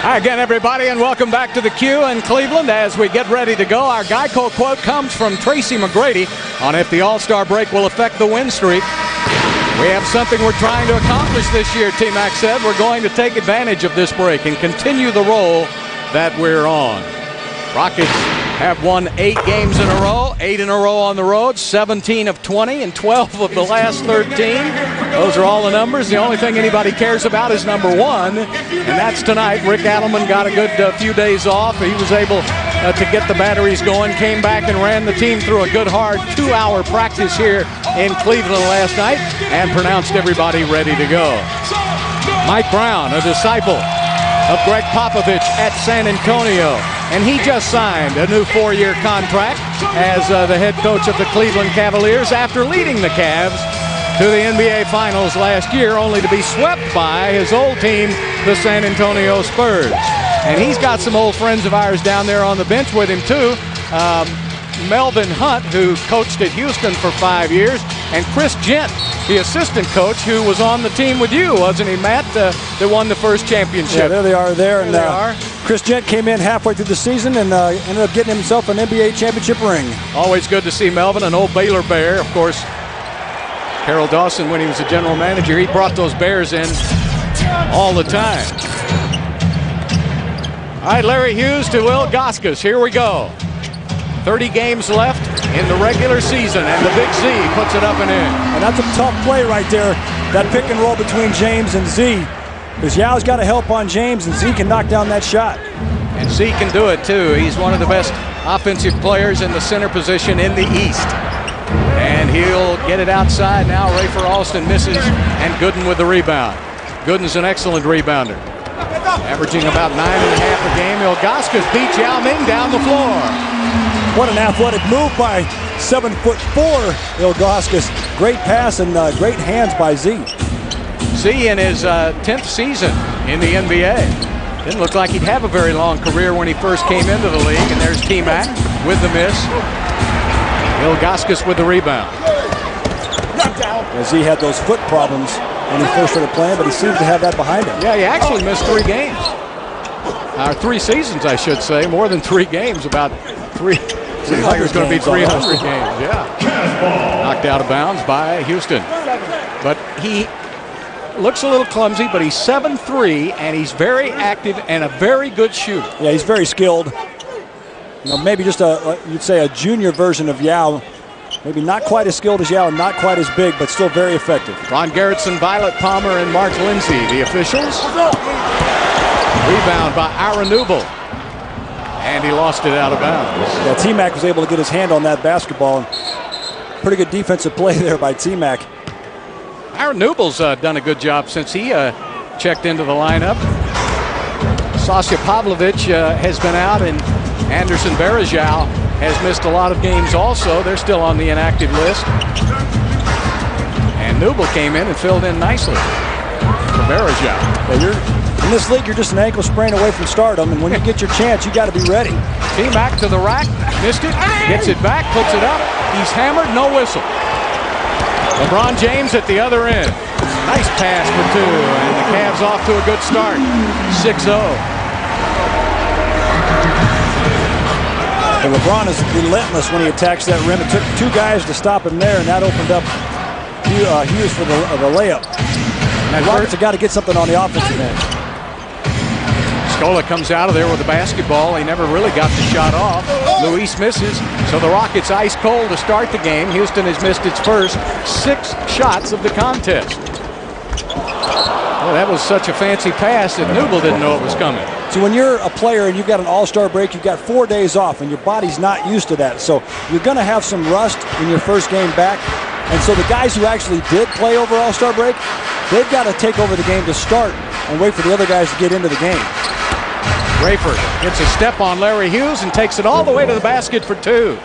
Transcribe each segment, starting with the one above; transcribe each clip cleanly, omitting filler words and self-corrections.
Hi again, everybody, and welcome back to the Q in Cleveland. As we get ready to go, our Geico quote comes from Tracy McGrady on if the All-Star break will affect the win streak. We have something we're trying to accomplish this year, T-Mac said. We're going to take advantage of this break and continue the roll that we're on. Rockets have won 8 games in a row, 8 in a row on the road, 17 of 20 and 12 of the last 13. Those are all the numbers. The only thing anybody cares about is number 1, and that's tonight. Rick Adelman got a good few days off. He was able to get the batteries going, came back and ran the team through a good, hard 2-hour practice here in Cleveland last night and pronounced everybody ready to go. Mike Brown, a disciple of Greg Popovich at San Antonio, and he just signed a new 4-year contract as the head coach of the Cleveland Cavaliers after leading the Cavs to the NBA Finals last year, only to be swept by his old team, the San Antonio Spurs. And he's got some old friends of ours down there on the bench with him too. Melvin Hunt, who coached at Houston for 5 years, and Chris Gent, the assistant coach, who was on the team with you, wasn't he, Matt, that won the first championship? Yeah, there they are there. And Chris Gent came in halfway through the season and ended up getting himself an NBA championship ring. Always good to see Melvin, an old Baylor Bear. Of course, Carol Dawson, when he was a general manager, he brought those Bears in all the time. All right, Larry Hughes to Will Goskis. Here we go. 30 games left in the regular season, and the Big Z puts it up and in. And that's a tough play right there, that pick and roll between James and Z. Because Yao's got to help on James, and Z can knock down that shot. And Z can do it, too. He's one of the best offensive players in the center position in the East. And he'll get it outside now. Rafer Alston misses, and Gooden with the rebound. Gooden's an excellent rebounder, averaging about 9.5 a game. Ilgauskas beats Yao Ming down the floor. What an athletic move by 7'4" Ilgauskas. Great pass and great hands by Z. Z in his 10th season in the NBA. Didn't look like he'd have a very long career when he first came into the league. And there's T-Mac with the miss. Ilgauskas with the rebound. Z had those foot problems when he first started playing, but he seems to have that behind him. Yeah, he actually missed 3 games. 3 seasons, I should say. More than 3 games, about 3. Seems like it was going to be 300 games, yeah. Knocked out of bounds by Houston. But he looks a little clumsy, but he's 7'3", and he's very active and a very good shooter. Yeah, he's very skilled. You know, maybe just you'd say a junior version of Yao. Maybe not quite as skilled as Yao, not quite as big, but still very effective. Ron Gerritsen, Violet Palmer, and Mark Lindsay, the officials. Rebound by Ira Newble. And he lost it out of bounds. Yeah, T-Mac was able to get his hand on that basketball. Pretty good defensive play there by T-Mac. Aaron Newble's done a good job since he checked into the lineup. Sasha Pavlovic has been out, and Anderson Varejao has missed a lot of games also. They're still on the inactive list. And Newble came in and filled in nicely for Varejao. Yeah, in this league, you're just an ankle sprain away from stardom, and when you get your chance, you got to be ready. T-Mac to the rack, missed it, gets it back, puts it up. He's hammered, no whistle. LeBron James at the other end. Nice pass for 2, and the Cavs off to a good start. 6-0. Well, LeBron is relentless when he attacks that rim. It took 2 guys to stop him there, and that opened up Hughes for the layup. And Rockets have got to get something on the offensive end. Scola comes out of there with the basketball. He never really got the shot off. Luis misses, so the Rockets ice cold to start the game. Houston has missed its first 6 shots of the contest. Well, that was such a fancy pass that Newble didn't know it was coming. So when you're a player and you've got an all-star break, you've got 4 days off, and your body's not used to that. So you're going to have some rust in your first game back. And so the guys who actually did play over all-star break, they've got to take over the game to start and wait for the other guys to get into the game. Rafer gets a step on Larry Hughes and takes it all the way to the basket for 2.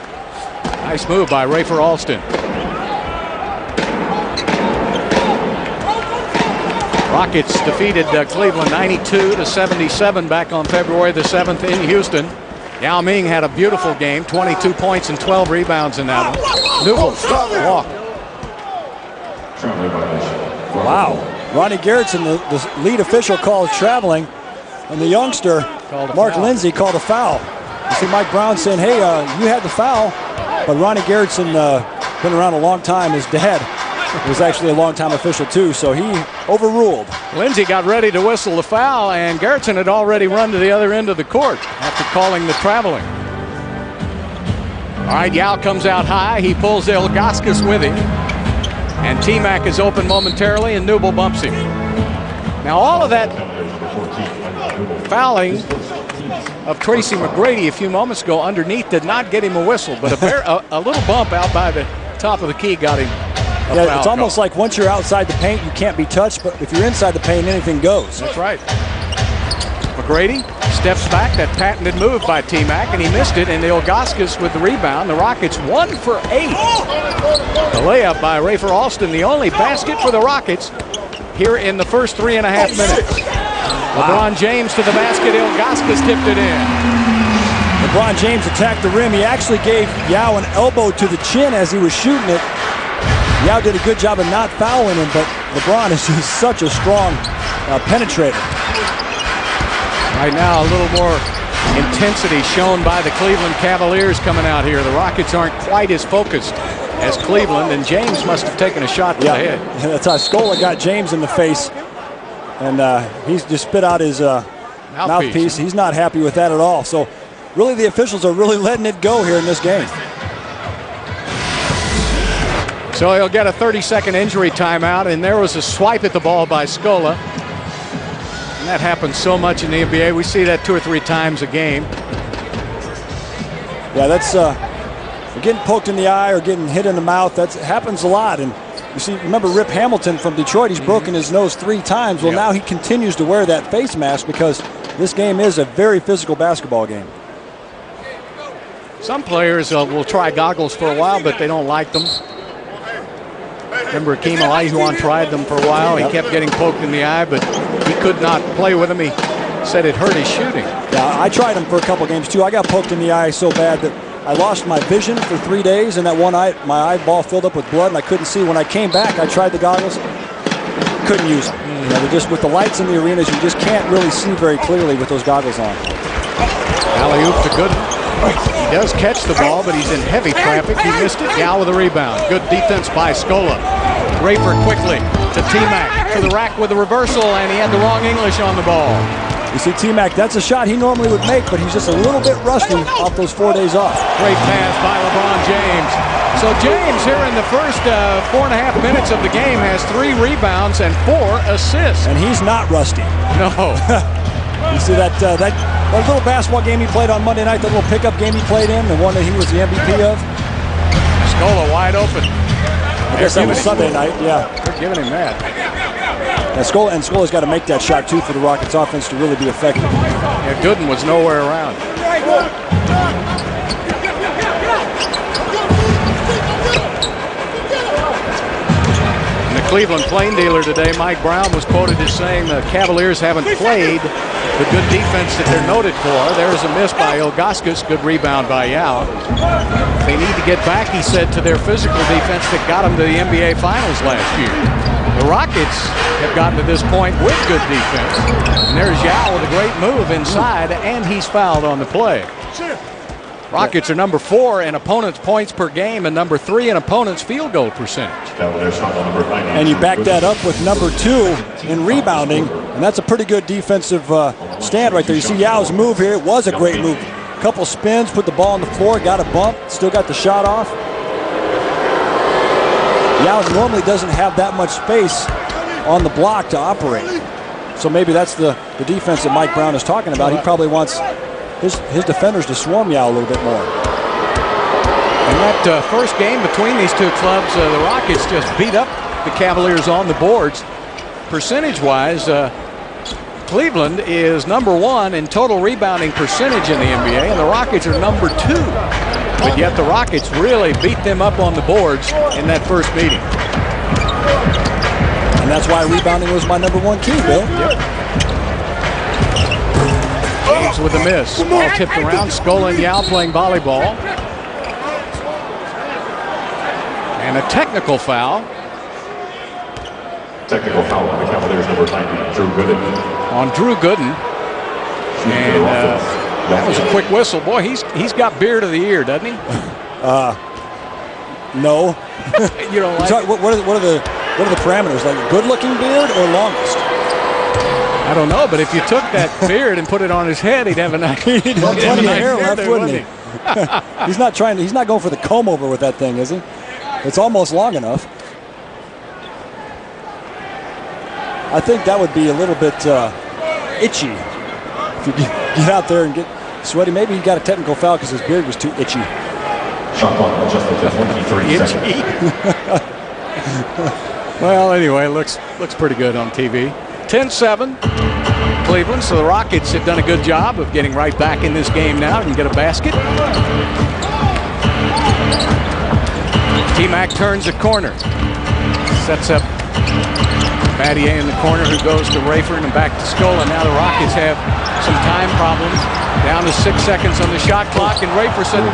Nice move by Rafer Alston. Rockets defeated Cleveland 92-77 back on February the 7th in Houston. Yao Ming had a beautiful game, 22 points and 12 rebounds in that one. Newble walk. Wow. Ronnie Gerritsen, the lead official, calls traveling. and the youngster, Mark Lindsay, called a foul. You see Mike Brown saying, hey, you had the foul, but Ronnie Garrettson, been around a long time. His dad was actually a long-time official too, so he overruled. Lindsay got ready to whistle the foul, and Garrettson had already run to the other end of the court after calling the traveling. All right, Yao comes out high. He pulls Ilgauskas with him. And T-Mac is open momentarily, and Newble bumps him. Now, all of that fouling of Tracy McGrady a few moments ago underneath did not get him a whistle, but a little bump out by the top of the key got him a foul. It's almost like once you're outside the paint, you can't be touched, but if you're inside the paint, anything goes. That's right. McGrady steps back, that patented move by T-Mac, and he missed it, and Ilgauskas with the rebound. The Rockets 1 for 8. The layup by Rafer Alston, the only basket for the Rockets here in the first 3.5 minutes. LeBron James to the basket, Ilgauskas tipped it in. LeBron James attacked the rim. He actually gave Yao an elbow to the chin as he was shooting it. Yao did a good job of not fouling him, but LeBron is just such a strong penetrator. Right now, a little more intensity shown by the Cleveland Cavaliers coming out here. The Rockets aren't quite as focused as Cleveland, and James must have taken a shot to the head. That's how Scola got James in the face, and he's just spit out his mouthpiece. He's not happy with that at all. So really the officials are really letting it go here in this game. So he'll get a 30-second injury timeout, and there was a swipe at the ball by Scola. And that happens so much in the NBA. We see that 2 or 3 times a game. Yeah, that's getting poked in the eye or getting hit in the mouth. That happens a lot. And you see, remember Rip Hamilton from Detroit? He's broken his nose 3 times. Well, now he continues to wear that face mask because this game is a very physical basketball game. Some players will try goggles for a while, but they don't like them. Remember Hakeem Olajuwon tried them for a while. He kept getting poked in the eye, but he could not play with them. He said it hurt his shooting. Yeah, I tried them for a couple games too. I got poked in the eye so bad that I lost my vision for 3 days, and that one eye, my eyeball filled up with blood, and I couldn't see. When I came back, I tried the goggles, couldn't use them. You know, just with the lights in the arenas, you just can't really see very clearly with those goggles on. Alley-oop to Gooden. He does catch the ball, but he's in heavy traffic. He missed it. Yao with the rebound. Good defense by Scola. Rafer quickly to T-Mac to the rack with the reversal, and he had the wrong English on the ball. You see T-Mac, that's a shot he normally would make, but he's just a little bit rusty off those 4 days off. Great pass by LeBron James. So James here in the first 4.5 minutes of the game has 3 rebounds and 4 assists. And he's not rusty. No. You see that little basketball game he played on Monday night, that little pickup game he played in, the one that he was the MVP of? Scola wide open. I guess that was Sunday night, yeah. They're giving him that. Yeah, Scola's got to make that shot, too, for the Rockets offense to really be effective. Yeah, Gooden was nowhere around. In the Cleveland Plain Dealer today, Mike Brown was quoted as saying the Cavaliers haven't played the good defense that they're noted for. There's a miss by Ilgauskas, good rebound by Yao. They need to get back, he said, to their physical defense that got them to the NBA Finals last year. The Rockets have gotten to this point with good defense. And there's Yao with a great move inside, and he's fouled on the play. Rockets are number 4 in opponents' points per game and number 3 in opponents' field goal percentage. And you back that up with number 2 in rebounding, and that's a pretty good defensive stand right there. You see Yao's move here. It was a great move. Couple spins, put the ball on the floor, got a bump, still got the shot off. Yao normally doesn't have that much space on the block to operate. So maybe that's the defense that Mike Brown is talking about. He probably wants his defenders to swarm Yao a little bit more. In that first game between these two clubs, the Rockets just beat up the Cavaliers on the boards. Percentage-wise, Cleveland is number 1 in total rebounding percentage in the NBA, and the Rockets are number 2. But yet the Rockets really beat them up on the boards in that first meeting. And that's why rebounding was my number 1 key, Bill. Yep. James with a miss. Ball tipped around. Scola and Yao playing volleyball. And a technical foul. Technical foul on the Cavaliers, number 90, Drew Gooden. On Drew Gooden. That was a quick whistle. Boy, he's got beard of the year, doesn't he? No. You don't like it? What are the parameters? Like good-looking beard or longest? I don't know, but if you took that beard and put it on his head, he'd have a nice, Plenty of hair left, wouldn't he? He's not going for the comb over with that thing, is he? It's almost long enough. I think that would be a little bit itchy. If you get out there and get sweaty, maybe he got a technical foul because his beard was too itchy. Shot clock adjusted to 23 seconds. Well, anyway, looks pretty good on TV. 10-7 Cleveland, so the Rockets have done a good job of getting right back in this game now and get a basket. T-Mac turns a corner, sets up Battier in the corner, who goes to Rayford and back to Scola. Now the Rockets have some time problems. Down to 6 seconds on the shot clock, and Rayford said,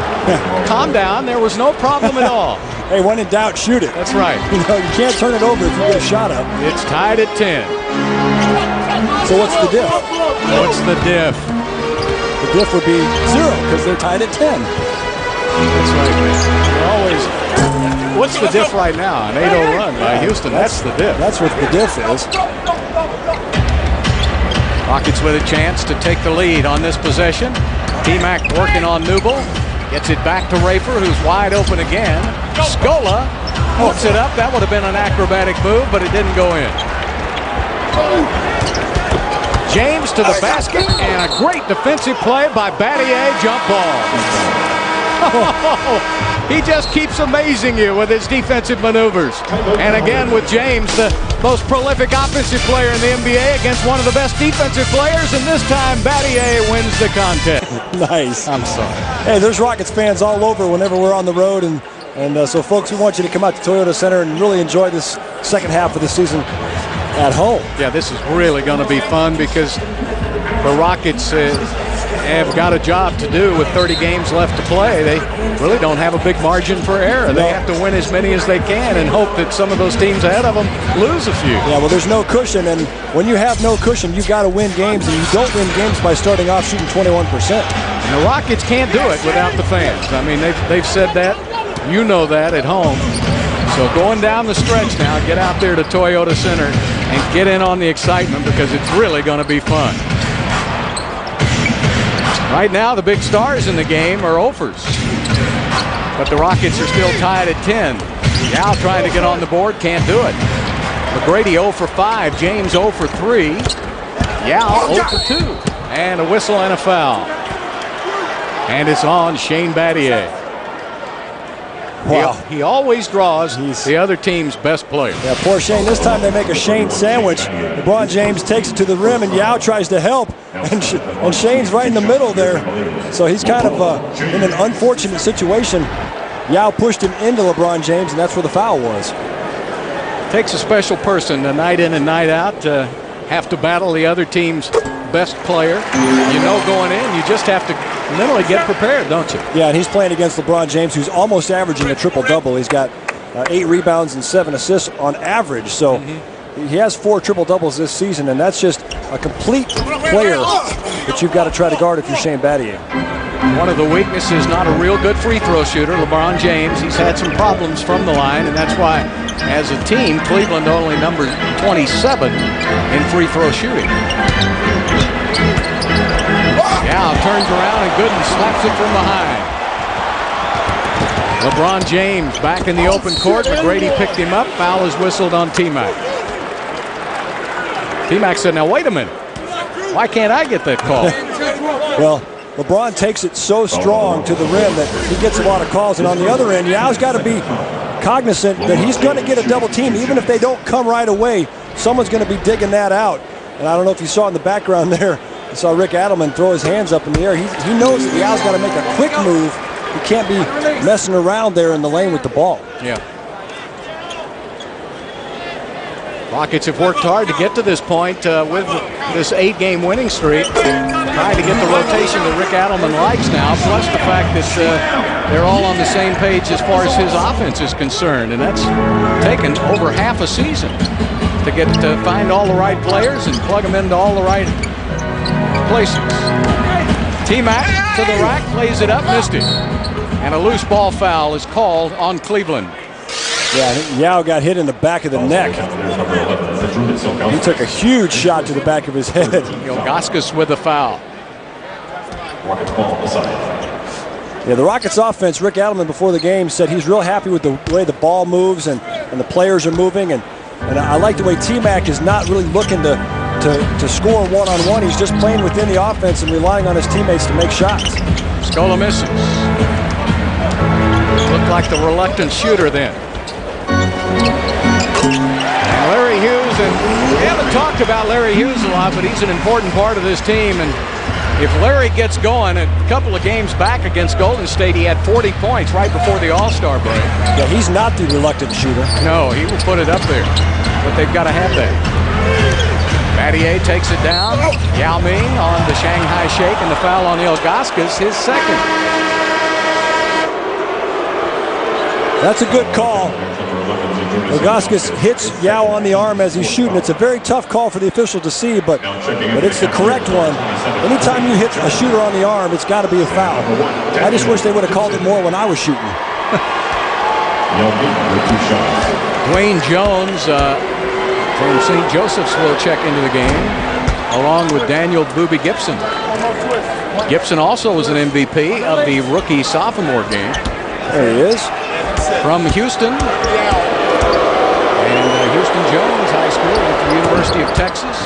calm down, there was no problem at all. Hey, when in doubt, shoot it. That's right. You know, you can't turn it over if you get a shot up. It's tied at 10. So what's the diff? What's the diff? The diff would be 0 because they're tied at 10. That's right, man. Always. What's the diff right now? An 8-0 run by Houston. That's the diff. That's what the diff is. Rockets with a chance to take the lead on this possession. T-Mac working on Newble. Gets it back to Rayford, who's wide open again. Scola hooks it up. That would have been an acrobatic move, but it didn't go in. James to the basket, and a great defensive play by Battier. Jump ball. He just keeps amazing you with his defensive maneuvers. And again with James, the most prolific offensive player in the NBA against one of the best defensive players, and this time Battier wins the contest. Nice. I'm sorry. Hey, there's Rockets fans all over whenever we're on the road, and so folks, we want you to come out to Toyota Center and really enjoy this second half of the season at home. Yeah, this is really going to be fun because the Rockets have got a job to do with 30 games left to play. They really don't have a big margin for error. They have to win as many as they can and hope that some of those teams ahead of them lose a few. Yeah, well, there's no cushion, and when you have no cushion, you've got to win games, and you don't win games by starting off shooting 21%. And the Rockets can't do it without the fans. I mean, they've said that. You know that at home. So going down the stretch now, get out there to Toyota Center and get in on the excitement because it's really going to be fun. Right now, the big stars in the game are offers. But the Rockets are still tied at 10. Yao trying to get on the board, can't do it. McGrady 0 for 5, James 0 for 3. Yao 0 for 2. And a whistle and a foul. And it's on Shane Battier. Wow. He always draws the other team's best player. Yeah, poor Shane. This time they make a Shane sandwich. LeBron James takes it to the rim, and Yao tries to help. And Shane's right in the middle there. So he's kind of in an unfortunate situation. Yao pushed him into LeBron James, and that's where the foul was. Takes a special person night in and night out to have to battle the other team's best player. You know going in, you just have to mentally get prepared, don't you? Yeah, and he's playing against LeBron James, who's almost averaging a triple-double. He's got 8 rebounds and 7 assists on average. So he has 4 triple-doubles this season, and that's just a complete player that you've got to try to guard if you're Shane Battier. One of the weaknesses, not a real good free throw shooter, LeBron James. He's had some problems from the line, and that's why, as a team, Cleveland only number 27 in free throw shooting. Yao turns around and Gooden slaps it from behind. LeBron James back in the open court. McGrady picked him up. Foul is whistled on T-Mac. T-Mac said, now wait a minute. Why can't I get that call? Well, LeBron takes it so strong to the rim that he gets a lot of calls. And on the other end, Yao's got to be cognizant that he's going to get a double team. Even if they don't come right away, someone's going to be digging that out. And I don't know if you saw in the background there, you saw Rick Adelman throw his hands up in the air. He knows that Yao's got to make a quick move. He can't be messing around there in the lane with the ball. Yeah. Rockets have worked hard to get to this point with this 8-game winning streak. Trying to get the rotation that Rick Adelman likes now, plus the fact that they're all on the same page as far as his offense is concerned. And that's taken over half a season to get to find all the right players and plug them into all the right places. T-Mac to the rack, plays it up, missed it. And a loose ball foul is called on Cleveland. Yeah, I think Yao got hit in the back of the neck. He took a huge shot to the back of his head. Ilgauskas with the foul. Rockets ball on the side. Yeah, the Rockets offense, Rick Adelman before the game said he's real happy with the way the ball moves and the players are moving. And I like the way T-Mac is not really looking to score one-on-one. He's just playing within the offense and relying on his teammates to make shots. Scola misses. Looked like the reluctant shooter then. And Larry Hughes, and we haven't talked about Larry Hughes a lot, but he's an important part of this team. And if Larry gets going, a couple of games back against Golden State, he had 40 points right before the All-Star break. Yeah, he's not the reluctant shooter. No, he will put it up there, but they've got to have that. Battier takes it down. Yao Ming on the Shanghai Shake, and the foul on Ilgauskas, his second. That's a good call. Ilgauskas hits Yao on the arm as he's shooting. It's a very tough call for the official to see, but it's the correct one. Anytime you hit a shooter on the arm, it's got to be a foul. I just wish they would have called it more when I was shooting. Dwayne Jones from St. Joseph's will check into the game, along with Daniel Boobie Gibson. Gibson also was an MVP of the rookie-sophomore game. There he is. From Houston. And Houston Jones High School at the University of Texas.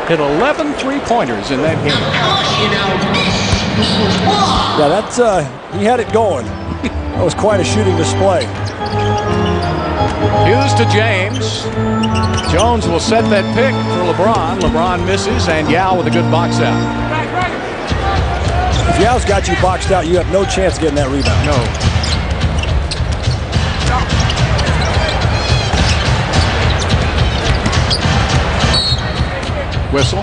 Hit 11 three-pointers in that game. Yeah, that's he had it going. That was quite a shooting display. Hughes to James. Jones will set that pick for LeBron. LeBron misses, and Yao with a good box out. If Yao's got you boxed out, you have no chance of getting that rebound. No. Whistle.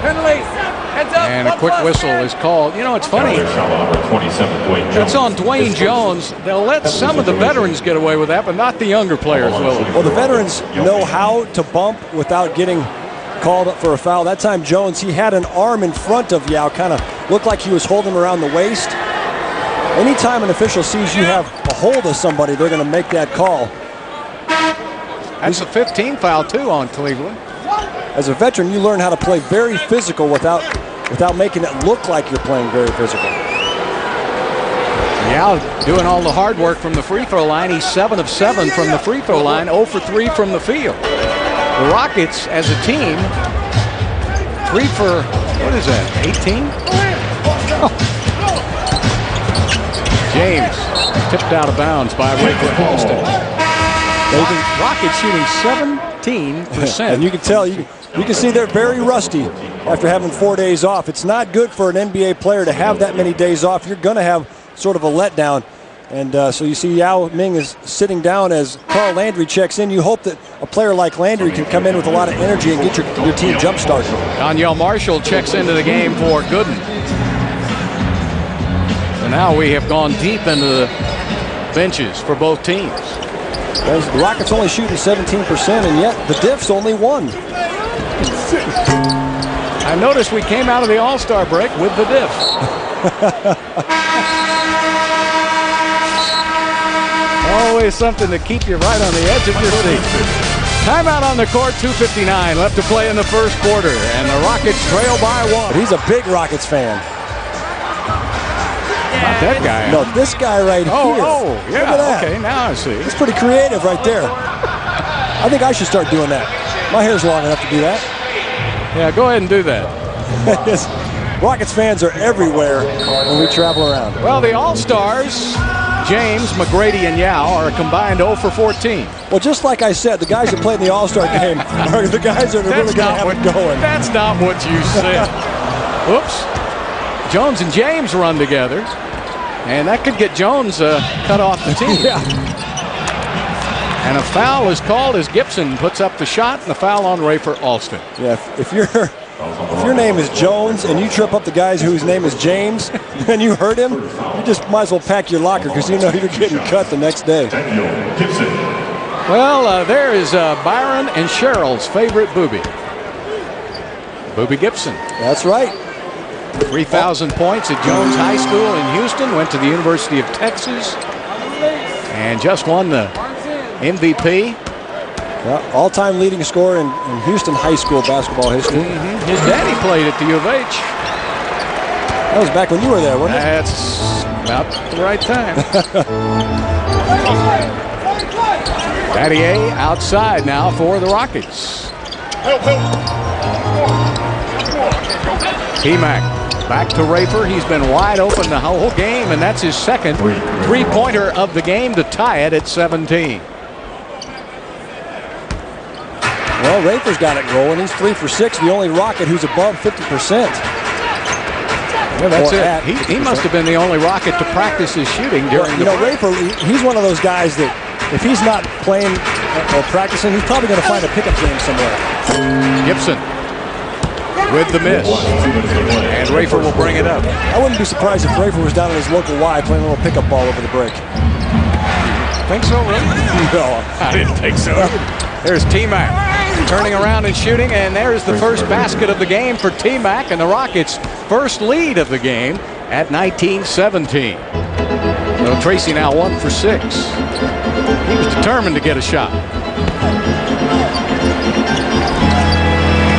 And a quick whistle is called. You know, it's funny. It's on Dwayne Jones. They'll let some of the veterans get away with that, but not the younger players will. Well, the veterans know how to bump without getting called up for a foul. That time, Jones, he had an arm in front of Yao, kind of looked like he was holding him around the waist. Anytime an official sees you have a hold of somebody, they're going to make that call. That's a 15 foul, too, on Cleveland. As a veteran, you learn how to play very physical without making it look like you're playing very physical. Yao doing all the hard work from the free throw line. He's 7 of 7 from the free throw line, 0 for 3 from the field. The Rockets, as a team, 3 for, what is that, 18? Oh. James tipped out of bounds by Rayford Halston. Rockets shooting 17%. And you can tell, you can see they're very rusty after having 4 days off. It's not good for an NBA player to have that many days off. You're going to have sort of a letdown. And so you see Yao Ming is sitting down as Carl Landry checks in. You hope that a player like Landry can come in with a lot of energy and get your team jump-started. Donyell Marshall checks into the game for Gooden. So now we have gone deep into the benches for both teams. The Rockets only shooting 17%, and yet the diff's only 1. I noticed we came out of the All-Star break with the diff. Always something to keep you right on the edge of your seat. Timeout on the court, 2:59 left to play in the first quarter, and the Rockets trail by 1. But he's a big Rockets fan. Not that guy. No, this guy right here. Oh, yeah. Look at that. Okay, now I see. It's pretty creative right there. I think I should start doing that. My hair's long enough to do that. Yeah, go ahead and do that. Rockets fans are everywhere when we travel around. Well, the All-Stars, James, McGrady, and Yao are a combined 0 for 14. Well, just like I said, the guys that played in the All-Star game are the guys that are really going to have it going. That's not what you said. Oops. Jones and James run together, and that could get Jones cut off the team. Yeah. And a foul is called as Gibson puts up the shot, and the foul on Rayford Alston. Yeah, if your name is Jones and you trip up the guys whose name is James and you hurt him, you just might as well pack your locker because you know you're getting cut the next day. Well, there is Byron and Cheryl's favorite Boobie. Boobie Gibson. That's right. 3,000 points at Jones High School in Houston. Went to the University of Texas and just won the MVP. Yeah, all-time leading scorer in Houston high school basketball history. His daddy played at the U of H. That was back when you were there, wasn't it? That's about the right time. Daddy A outside now for the Rockets. T-Mac back to Rafer. He's been wide open the whole game, and that's his second three-pointer of the game to tie it at 17. Well, Rafer's got it rolling. He's 3 for 6, the only Rocket who's above 50%. Yeah, that's it. He must have been the only Rocket to practice his shooting during the break. Rafer, he's one of those guys that if he's not playing or practicing, he's probably going to find a pickup game somewhere. Gibson with the miss. And Rafer will bring it up. I wouldn't be surprised if Rafer was down in his local Y playing a little pickup ball over the break. Think so, really? No. I didn't think so. There's T-Mac turning around and shooting, and there's the first basket of the game for T-Mac, and the Rockets' first lead of the game at 19-17. So Tracy now 1 for 6. He was determined to get a shot.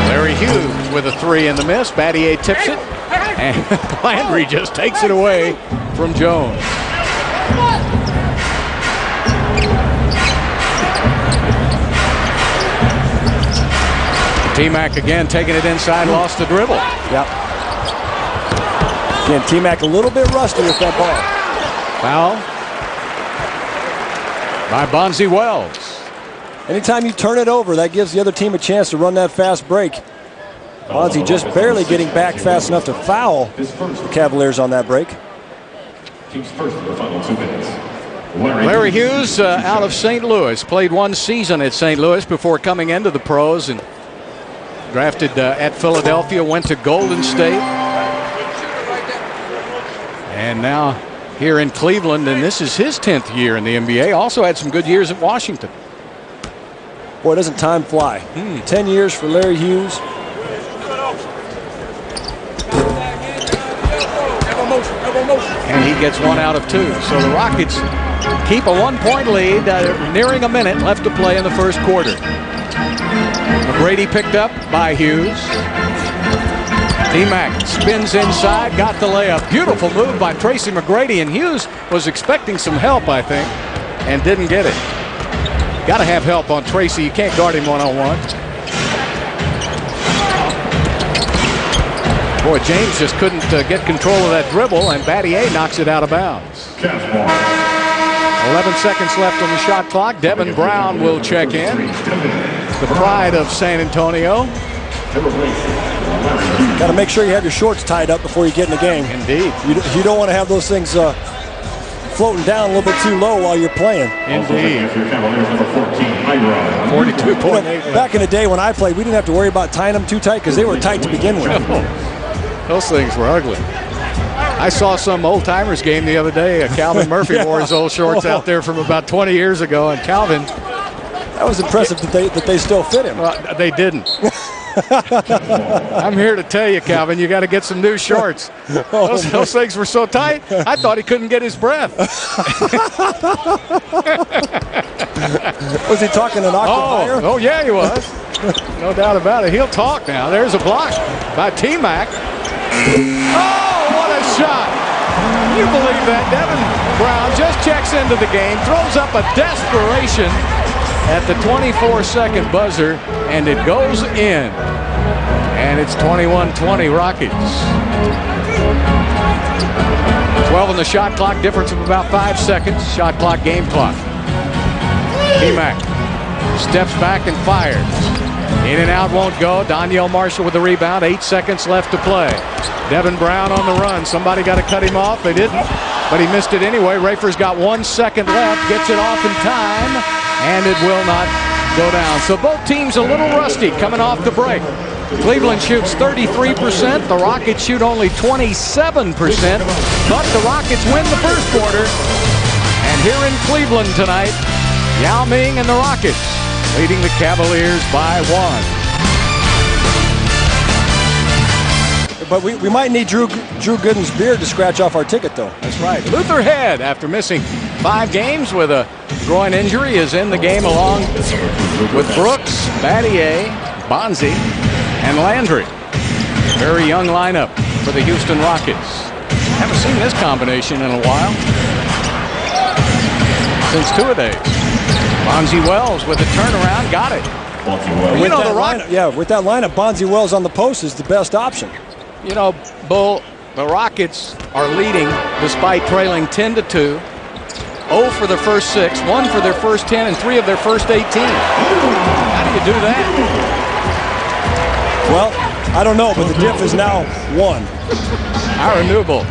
Larry Hughes with a 3 in the miss. Battier tips it, and Landry just takes it away from Jones. T-Mac again taking it inside, lost the dribble. Yep. Again, T-Mac a little bit rusty with that ball. Foul by Bonzi Wells. Anytime you turn it over, that gives the other team a chance to run that fast break. Bonzi just barely getting back fast enough to foul the Cavaliers on that break. Team's first in the final 2 minutes. Larry Hughes out of St. Louis. Played 1 season at St. Louis before coming into the pros, and drafted at Philadelphia, went to Golden State, and now here in Cleveland, and this is his 10th year in the NBA. Also had some good years at Washington. Boy, doesn't time fly. 10 years for Larry Hughes. And he gets 1 out of 2. So the Rockets keep a 1-point lead, nearing a minute left to play in the first quarter. McGrady picked up by Hughes. T-Mac spins inside, got the layup. Beautiful move by Tracy McGrady, and Hughes was expecting some help, I think, and didn't get it. Got to have help on Tracy. You can't guard him one-on-one. Boy, James just couldn't get control of that dribble, and Battier knocks it out of bounds. 11 seconds left on the shot clock. Devin Brown will check in. The pride of San Antonio. Got to make sure you have your shorts tied up before you get in the game. Indeed. You don't want to have those things floating down a little bit too low while you're playing. Indeed. 42.8. Back in the day when I played, we didn't have to worry about tying them too tight because they were tight to begin with. Those things were ugly. I saw some old-timers game the other day. Calvin Murphy wore his old shorts out there from about 20 years ago, and Calvin... That was impressive that they still fit him. Well, they didn't. I'm here to tell you, Calvin, you got to get some new shorts. Those things were so tight, I thought he couldn't get his breath. Was he talking an octave higher? Oh, yeah, he was. No doubt about it. He'll talk now. There's a block by T-Mac. Oh, what a shot. You believe that? Devin Brown just checks into the game, throws up a desperation at the 24-second buzzer, and it goes in. And it's 21-20 Rockets. 12 on the shot clock, difference of about 5 seconds. Shot clock, game clock. T-Mac steps back and fires. In and out won't go. Donyell Marshall with the rebound. 8 seconds left to play. Devin Brown on the run. Somebody got to cut him off. They didn't, but he missed it anyway. Rafer's got 1 second left. Gets it off in time, and it will not go down. So both teams a little rusty coming off the break. Cleveland shoots 33%. The Rockets shoot only 27%. But the Rockets win the first quarter. And here in Cleveland tonight, Yao Ming and the Rockets leading the Cavaliers by 1. but we might need Drew Gooden's beard to scratch off our ticket, though. That's right. Luther Head, after missing 5 games with a groin injury, is in the game along with Brooks, Battier, Bonzi, and Landry. Very young lineup for the Houston Rockets. Haven't seen this combination in a while. Since two-a-days. Bonzi Wells with a turnaround, got it. You know, with that lineup, Bonzi Wells on the post is the best option. You know, Bull, the Rockets are leading despite trailing 10-2. 0 for their first 6, 1 for their first 10, and 3 of their first 18. How do you do that? Well, I don't know, but the diff is now 1. Aaron Newble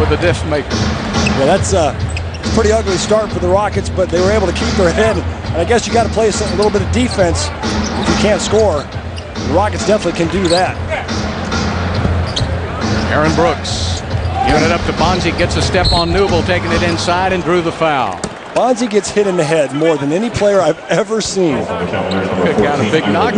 with the diff maker. Yeah, that's a pretty ugly start for the Rockets, but they were able to keep their head. And I guess you got to play a little bit of defense if you can't score. The Rockets definitely can do that. Aaron Brooks giving it up to Bonzi, gets a step on Newble, taking it inside and drew the foul. Bonzi gets hit in the head more than any player I've ever seen. Got a big knock.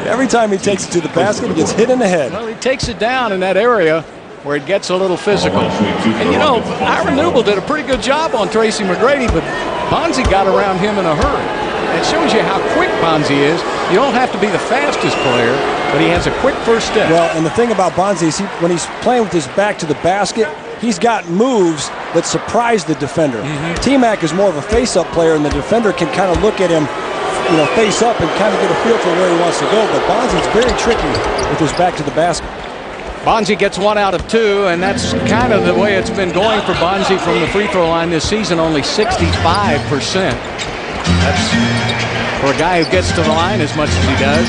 Every time he takes it to the basket, he gets hit in the head. Well, he takes it down in that area where it gets a little physical. And you know, Aaron Newble did a pretty good job on Tracy McGrady, but Bonzi got around him in a hurry. It shows you how quick Bonzi is. You don't have to be the fastest player, but he has a quick first step. Well, and the thing about Bonzi is when he's playing with his back to the basket, he's got moves that surprise the defender. T-Mac is more of a face-up player, and the defender can kind of look at him, you know, face up and kind of get a feel for where he wants to go. But Bonzi's very tricky with his back to the basket. Bonzi gets 1 out of 2, and that's kind of the way it's been going for Bonzi from the free throw line this season, only 65%. That's for a guy who gets to the line as much as he does.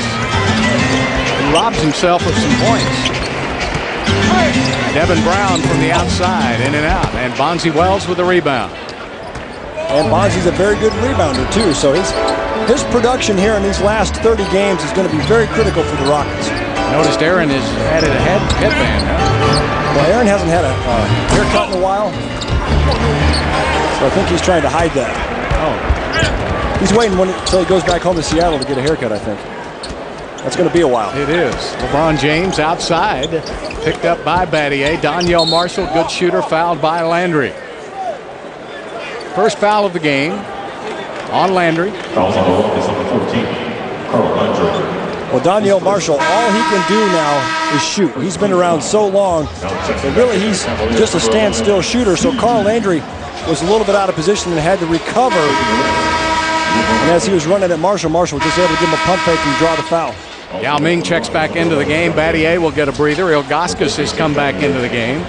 He robs himself of some points. Devin Brown from the outside, in and out, and Bonzi Wells with the rebound. And Bonzi's a very good rebounder, too, so his production here in these last 30 games is going to be very critical for the Rockets. Noticed Aaron has added a headband. Huh? Well, Aaron hasn't had a haircut in a while, so I think he's trying to hide that. Oh. He's waiting until he goes back home to Seattle to get a haircut, I think. That's going to be a while. It is. LeBron James outside, picked up by Battier. Donyell Marshall, good shooter, fouled by Landry. First foul of the game on Landry. Fouls on the line is number 14, Carl Landry. Well, Donyell Marshall, all he can do now is shoot. He's been around so long, but really he's just a standstill shooter. So Carl Landry was a little bit out of position and had to recover. And as he was running at Marshall, Marshall was just able to give him a pump fake and draw the foul. Yao Ming checks back into the game. Battier will get a breather. Ilgauskas has come back into the game.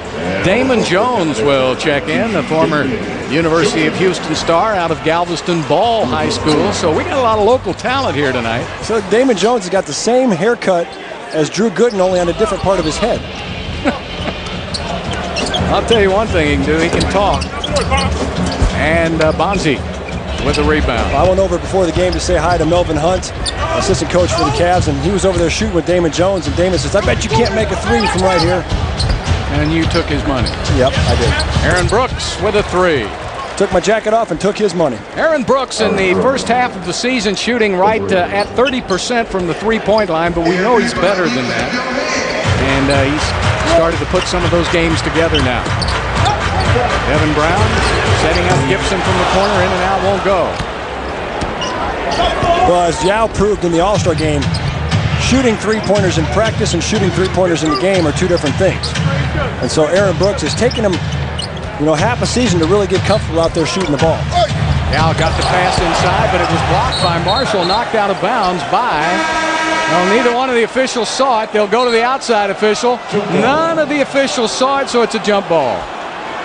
Damon Jones will check in, the former University of Houston star out of Galveston Ball High School. So we got a lot of local talent here tonight. So Damon Jones has got the same haircut as Drew Gooden, only on a different part of his head. I'll tell you one thing he can do. He can talk. And Bonzi with the rebound. I went over before the game to say hi to Melvin Hunt, assistant coach for the Cavs, and he was over there shooting with Damon Jones, and Damon says, I bet you can't make a 3 from right here. And you took his money. Yep, I did. Aaron Brooks with a 3. Took my jacket off and took his money. Aaron Brooks in the first half of the season shooting right at 30% from the three-point line, but we know he's better than that. And he's started to put some of those games together now. Devin Brown setting up Gibson from the corner, in and out, won't go. Well, as Yao proved in the All-Star game, shooting three-pointers in practice and shooting three-pointers in the game are two different things. And so Aaron Brooks has taken him, you know, half a season to really get comfortable out there shooting the ball. Yao got the pass inside, but it was blocked by Marshall, knocked out of bounds by, well, neither one of the officials saw it. They'll go to the outside official. None of the officials saw it, so it's a jump ball.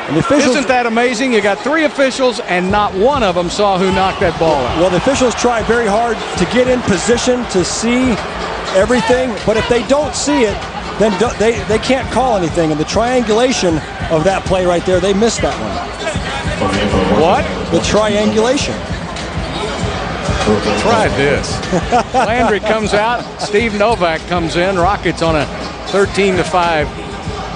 And the officials, isn't that amazing? You got 3 officials, and not one of them saw who knocked that ball out. Well, the officials try very hard to get in position to see everything, but if they don't see it, then they can't call anything. And the triangulation of that play right there, they missed that one. What? The triangulation. Try this. Landry comes out. Steve Novak comes in. Rockets on a 13-5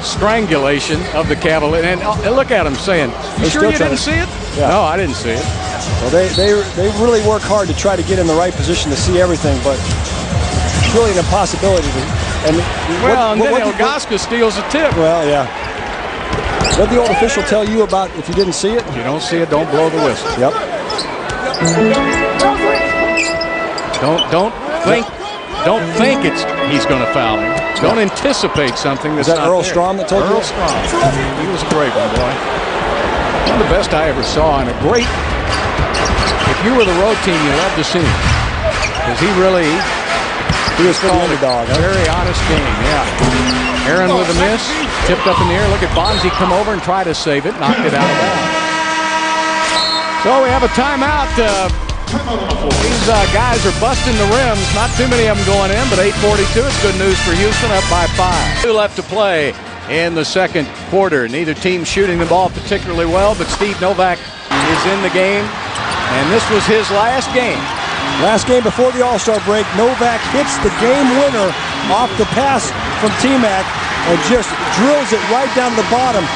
strangulation of the Cavaliers. And look at him saying, "You sure you didn't see it?" Yeah. No, I didn't see it. Well, they really work hard to try to get in the right position to see everything, but it's really an impossibility And then Ilgauskas steals a tip. Well, yeah. What did the old official tell you about if you didn't see it? If you don't see it, don't blow the whistle. Yep. Don't think he's going to foul him. Don't anticipate something that's not there. Earl Strom that told you? Earl Strom. He was a great one, boy. One of the best I ever saw, and a great. If you were the road team, you love to see him because he was for the underdog. Very honest game, yeah. Aaron with a miss, tipped up in the air. Look at Bonzi come over and try to save it, knocked it out of bounds. So we have a timeout. These guys are busting the rims. Not too many of them going in, but 8:42. It's good news for Houston, up by 5. 2 left to play in the second quarter. Neither team shooting the ball particularly well, but Steve Novak is in the game, and this was his last game. Last game before the All-Star break, Novak hits the game winner off the pass from T-Mac and just drills it right down to the bottom.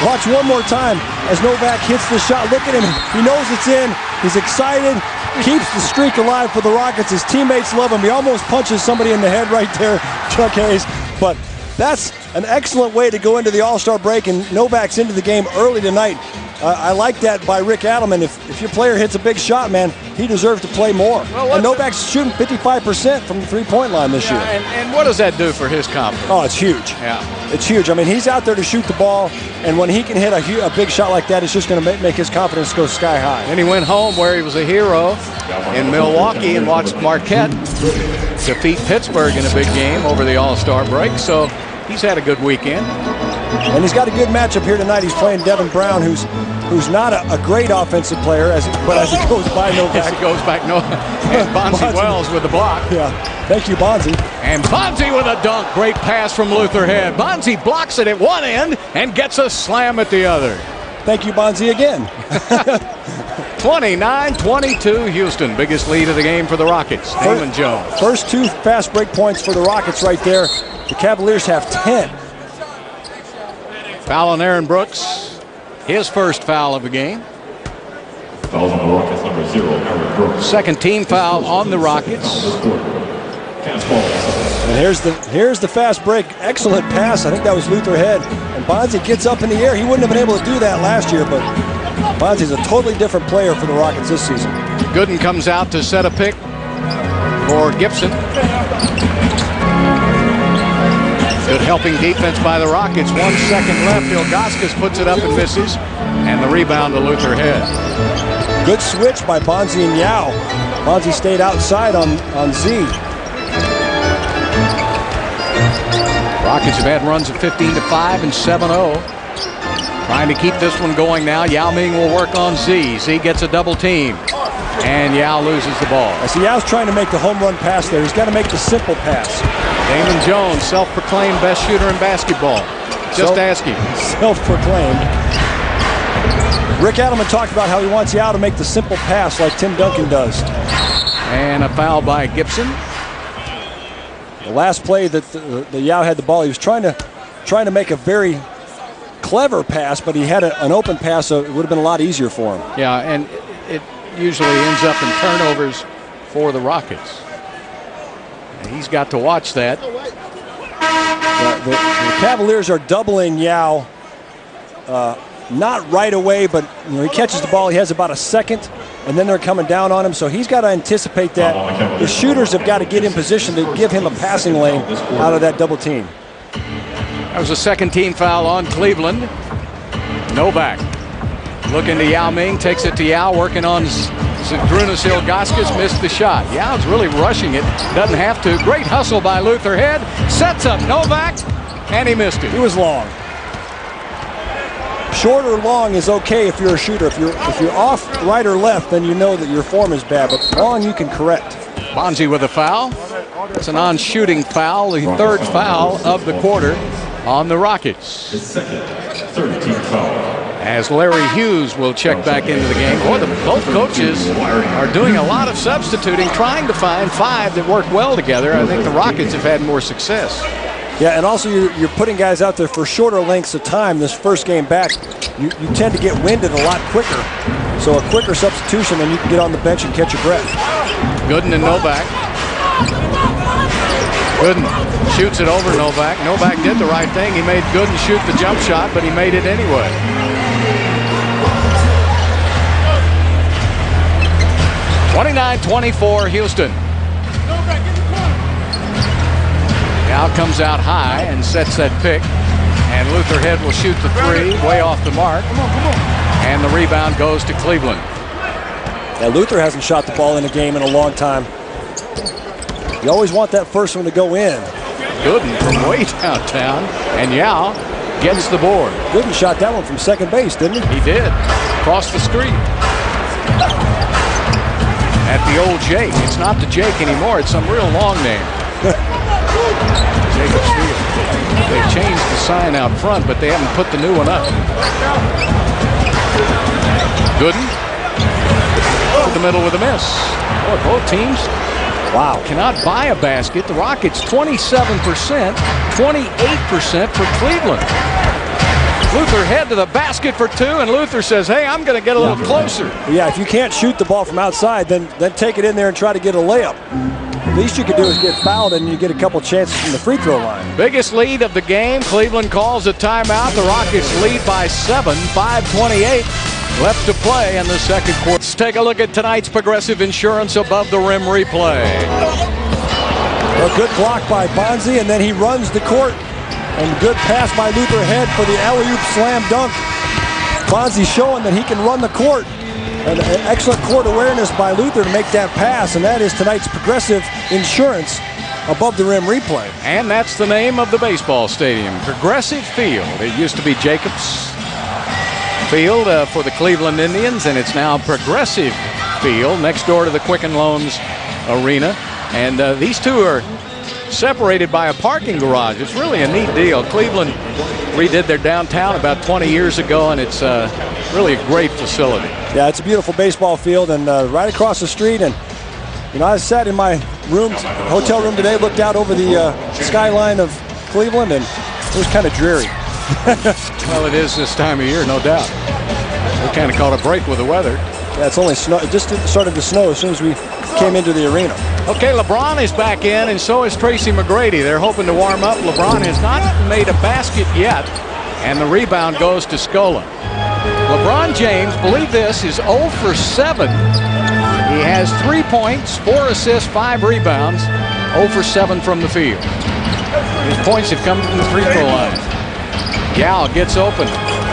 Watch one more time as Novak hits the shot. Look at him. He knows it's in. He's excited. Keeps the streak alive for the Rockets. His teammates love him. He almost punches somebody in the head right there, Chuck Hayes. But that's an excellent way to go into the All-Star break, and Novak's into the game early tonight. I like that by Rick Adelman. If your player hits a big shot, man, he deserves to play more. Well, and Novak's shooting 55% from the three-point line this year. And what does that do for his confidence? Oh, it's huge. Yeah. It's huge. I mean, he's out there to shoot the ball, and when he can hit a big shot like that, it's just going to make his confidence go sky high. And he went home where he was a hero in Milwaukee and watched Marquette defeat Pittsburgh in a big game over the All-Star break. So he's had a good weekend. And he's got a good matchup here tonight. He's playing Devin Brown, who's not a great offensive player, but as he goes by Novak. As he goes back, and Bonzi Wells with the block. Yeah, thank you, Bonzi. And Bonzi with a dunk. Great pass from Luther Head. Bonzi blocks it at one end and gets a slam at the other. Thank you, Bonzi, again. 29-22, Houston. Biggest lead of the game for the Rockets. Damon Jones. First 2 fast break points for the Rockets right there. The Cavaliers have 10. Foul on Aaron Brooks. His first foul of the game. Foul on the Rockets, number 0, Aaron Brooks. Second team foul on the Rockets. And here's the fast break. Excellent pass. I think that was Luther Head. And Bonzi gets up in the air. He wouldn't have been able to do that last year, but Bonzi's a totally different player for the Rockets this season. Gooden comes out to set a pick for Gibson. Good helping defense by the Rockets. 1 second left. Ilgauskas puts it up and misses. And the rebound to Luther Head. Good switch by Bonzi and Yao. Bonzi stayed outside on Z. Rockets have had runs of 15-5 and 7-0. Trying to keep this one going now. Yao Ming will work on Z. Z gets a double team. And Yao loses the ball. I see Yao's trying to make the home run pass there. He's got to make the simple pass. Damon Jones, self-proclaimed best shooter in basketball. Just asking. Self-proclaimed. Rick Adelman talked about how he wants Yao to make the simple pass like Tim Duncan does. And a foul by Gibson. The last play that the Yao had the ball, he was trying to make a very clever pass, but he had an open pass, so it would have been a lot easier for him. Yeah, and it usually ends up in turnovers for the Rockets. And he's got to watch that. The Cavaliers are doubling Yao, not right away, but he catches the ball. He has about a second, and then they're coming down on him, so he's got to anticipate that. The shooters have got to get in position to give him a passing lane out of that double team. That was a second team foul on Cleveland. Novak looking to Yao Ming, takes it to Yao, working on Zydrunas Ilgauskas, missed the shot. Yao's really rushing it, doesn't have to. Great hustle by Luther Head, sets up Novak, and he missed it. He was long. Short or long is okay if you're a shooter. If you're off right or left, then you know that your form is bad, but long you can correct. Bonzi with a foul. It's a non-shooting foul, the third foul of the quarter on the Rockets. His second, third team foul. As Larry Hughes will check back into the game. Boy, both coaches are doing a lot of substituting, trying to find 5 that work well together. I think the Rockets have had more success. Yeah, and also you're putting guys out there for shorter lengths of time. This first game back, you tend to get winded a lot quicker. So a quicker substitution, and you can get on the bench and catch your breath. Gooden and Novak. Gooden shoots it over Novak. Novak did the right thing. He made Gooden shoot the jump shot, but he made it anyway. (29-24) Houston. Now comes out high and sets that pick. And Luther Head will shoot the three, way off the mark. And the rebound goes to Cleveland. Yeah, Luther hasn't shot the ball in a game in a long time. You always want that first one to go in. Gooden from way downtown, and Yao gets the board. Gooden shot that one from second base, didn't he? He did. Across the street. At the old Jake. It's not the Jake anymore. It's some real long name. Jacobs Field. They've changed the sign out front, but they haven't put the new one up. Gooden to the middle with a miss. Boy, both teams cannot buy a basket. The Rockets 27%, 28% for Cleveland. Luther Head to the basket for two, and Luther says, hey, I'm going to get a little closer. Yeah, if you can't shoot the ball from outside, then take it in there and try to get a layup. Least you can do is get fouled and you get a couple chances from the free throw line. Biggest lead of the game. Cleveland calls a timeout. The Rockets lead by 7, 5:28 left to play in the second quarter. Let's take a look at tonight's Progressive Insurance Above the Rim replay. A good block by Bonzi, and then he runs the court. And good pass by Luther Head for the alley-oop slam dunk. Bonzi showing that he can run the court. An excellent court awareness by Luther to make that pass, and that is tonight's Progressive Insurance Above the Rim replay. And that's the name of the baseball stadium, Progressive Field. It used to be Jacobs Field for the Cleveland Indians, and it's now Progressive Field next door to the Quicken Loans Arena. And these two are separated by a parking garage. It's really a neat deal. Cleveland redid their downtown about 20 years ago, and it's really a great facility. Yeah, it's a beautiful baseball field, and right across the street. And you know, I sat in my room, hotel room today, looked out over the skyline of Cleveland, and it was kind of dreary. Well, it is this time of year, no doubt. We kind of caught a break with the weather. Yeah, it's only snow. It just started to snow as soon as we came into the arena. Okay, LeBron is back in, and so is Tracy McGrady. They're hoping to warm up. LeBron has not made a basket yet, and the rebound goes to Scola. LeBron James, believe this, is 0 for 7. He has 3 points, 4 assists, 5 rebounds, 0 for 7 from the field. His points have come from the free throw line. Yao gets open.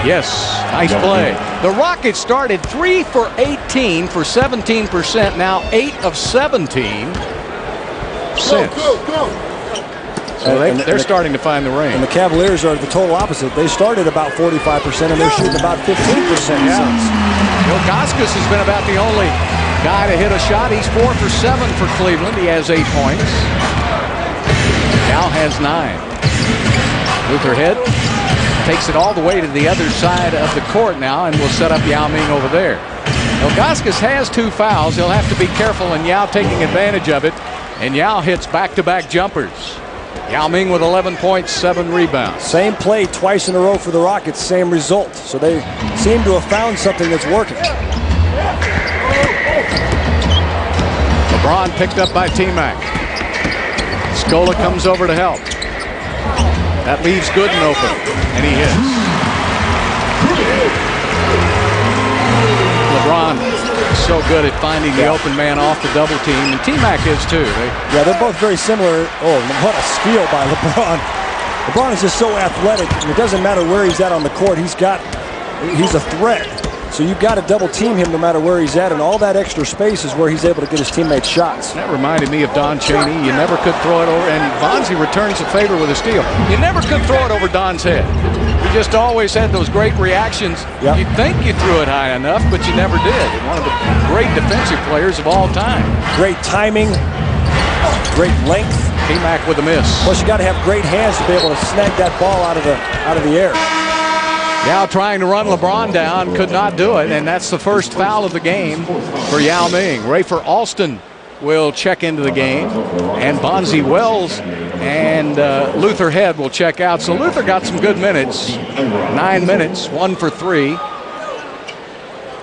Yes, nice play. The Rockets started 3 for 18 for 17%, now 8 of 17 since. So they're starting to find the range. And the Cavaliers are the total opposite. They started about 45%, and they're shooting about 15% since. Ilgauskas has been about the only guy to hit a shot. He's 4 for 7 for Cleveland. He has 8 points. Now has 9. Luther Head takes it all the way to the other side of the court now, and will set up Yao Ming over there. Ilgauskas has 2 fouls. He'll have to be careful, and Yao taking advantage of it. And Yao hits back-to-back jumpers. Yao Ming with 11 points, 7 rebounds. Same play twice in a row for the Rockets, same result. So they seem to have found something that's working. LeBron picked up by T-Mac. Scola comes over to help. That leaves Gooden open, and he hits. LeBron is so good at finding the open man off the double team, and T-Mac is too. Yeah, they're both very similar. Oh, what a steal by LeBron. LeBron is just so athletic, and it doesn't matter where he's at on the court. He's a threat. So you've got to double team him no matter where he's at, and all that extra space is where he's able to get his teammates shots. That reminded me of Don Chaney. You never could throw it over, and Bonzi returns the favor with a steal. You never could throw it over Don's head. He just always had those great reactions. Yep. You'd think you threw it high enough, but you never did. One of the great defensive players of all time. Great timing, great length. T-Mac with a miss. Plus, you got to have great hands to be able to snag that ball out of the air. Yao trying to run LeBron down, could not do it, and that's the first foul of the game for Yao Ming. Rafer Alston will check into the game, and Bonzi Wells and Luther Head will check out. So Luther got some good minutes, 9 minutes, 1 for 3,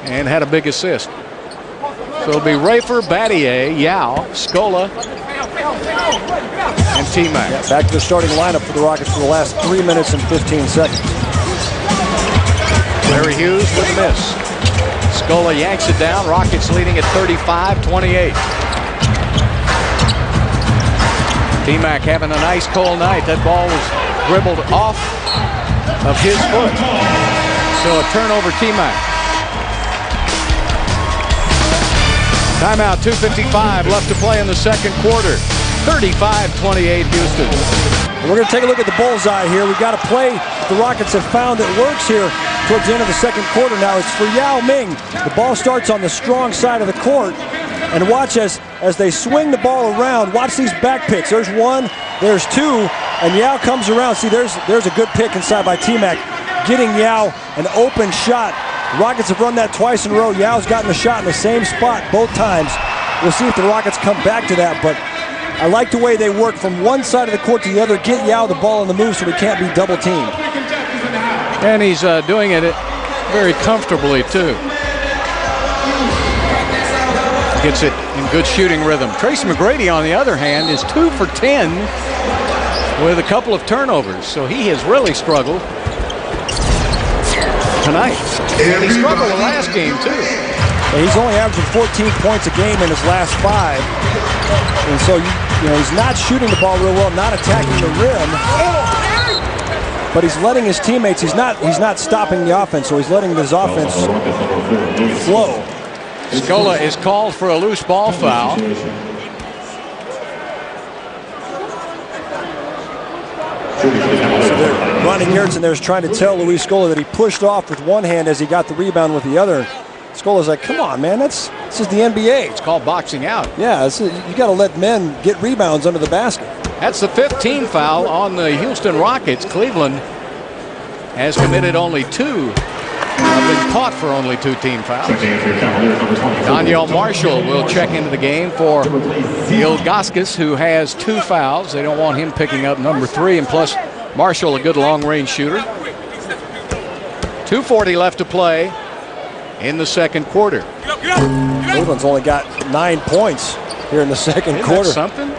and had a big assist. So it'll be Rafer, Battier, Yao, Scola, and T-Mac. Yeah, back to the starting lineup for the Rockets for the last 3 minutes and 15 seconds. Larry Hughes with a miss. Scola yanks it down. Rockets leading at 35-28. T-Mac having an ice cold night. That ball was dribbled off of his foot. So a turnover, T-Mac. Timeout, 2:55 left to play in the second quarter. 35-28 Houston. We're going to take a look at the bullseye here. We've got a play that the Rockets have found that works here towards the end of the second quarter. Now it's for Yao Ming. The ball starts on the strong side of the court. And watch as they swing the ball around. Watch these back picks. There's one, there's two, and Yao comes around. See, there's a good pick inside by T-Mac, getting Yao an open shot. Rockets have run that twice in a row. Yao's gotten a shot in the same spot both times. We'll see if the Rockets come back to that, but I like the way they work from one side of the court to the other, get Yao the ball on the move so he can't be double teamed. And he's doing it very comfortably, too. Gets it in good shooting rhythm. Tracy McGrady, on the other hand, is 2 for 10 with a couple of turnovers. So he has really struggled tonight. And he struggled the last game, too. And he's only averaging 14 points a game in his last 5. And so, you know, he's not shooting the ball real well, not attacking the rim. But he's letting his teammates, he's not stopping the offense, so he's letting his offense flow. Scola is called for a loose ball foul. So Ronnie Garrettson there's trying to tell Luis Scola that he pushed off with one hand as he got the rebound with the other. Scola's like, come on, man, this is the NBA. It's called boxing out. Yeah, you got to let men get rebounds under the basket. That's the 15th foul on the Houston Rockets. Cleveland has committed only 2. Been caught for only 2 team fouls. Daniel Marshall will check into the game for Ilgauskas, who has 2 fouls. They don't want him picking up number 3, and plus Marshall, a good long-range shooter. 2:40 left to play in the second quarter. Cleveland's only got 9 points here in the second quarter. That something?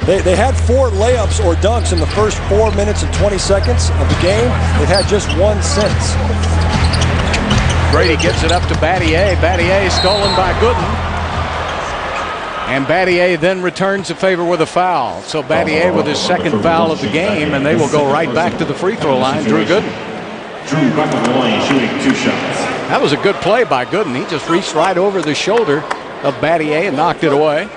They had 4 layups or dunks in the first 4 minutes and 20 seconds of the game. They've had just 1 since. Brady gives it up to Battier. Battier stolen by Gooden. And Battier then returns the favor with a foul. So Battier with his second foul of the game, and they will go right back to the free throw line. Drew Gooden. Drew back on the line, shooting 2 shots. That was a good play by Gooden. He just reached right over the shoulder of Battier and knocked it away.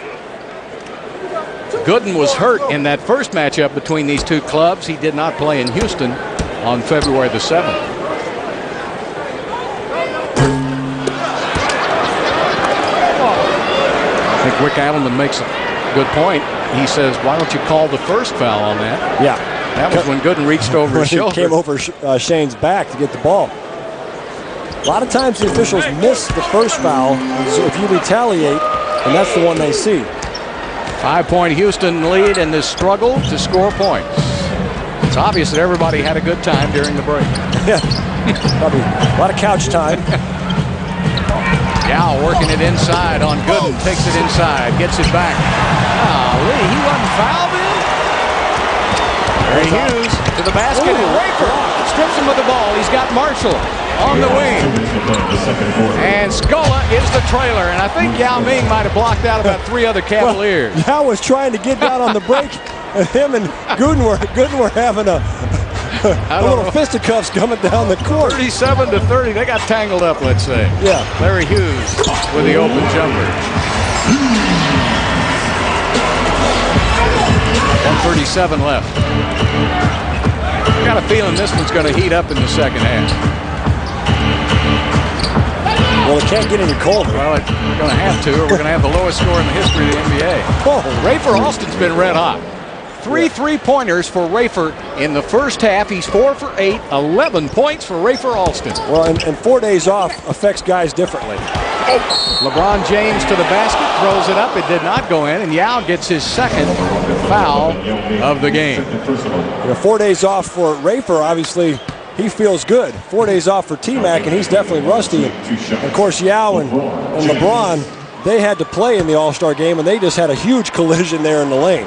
Gooden was hurt in that first matchup between these two clubs. He did not play in Houston on February the 7th. I think Rick Adelman makes a good point. He says, why don't you call the first foul on that? Yeah. That was when Gooden reached over his shoulder. He came over Shane's back to get the ball. A lot of times the officials miss the first foul, so if you retaliate, and that's the one they see. 5-point Houston lead in this struggle to score points. It's obvious that everybody had a good time during the break. Yeah, probably a lot of couch time. Yao working it inside on Gooden, takes it inside, gets it back. Lee, he wasn't fouled in. Larry Hughes to the basket, and Rafer strips him with the ball. He's got Marshall on the wing. And Scola is the trailer, and I think Yao Ming might have blocked out about 3 other Cavaliers. Well, Yao was trying to get down on the break, and him and Gooden were having a little fisticuffs coming down the court. 37-30, they got tangled up, let's say. Yeah. Larry Hughes with the open jumper. 1:37 left. Got a feeling this one's going to heat up in the second half. Well, it can't get any colder. Well, it's going to have to, or we're going to have the lowest score in the history of the NBA. Oh. Rafer Alston's been red hot. 3 3-pointers for Rafer in the first half. He's 4 for 8, 11 points for Rafer Alston. Well, and 4 days off affects guys differently. LeBron James to the basket, throws it up. It did not go in, and Yao gets his second foul of the game. 4 days off for Rafer, obviously, he feels good. 4 days off for T-Mac, and he's definitely rusty. And of course, Yao and LeBron, they had to play in the All-Star game, and they just had a huge collision there in the lane.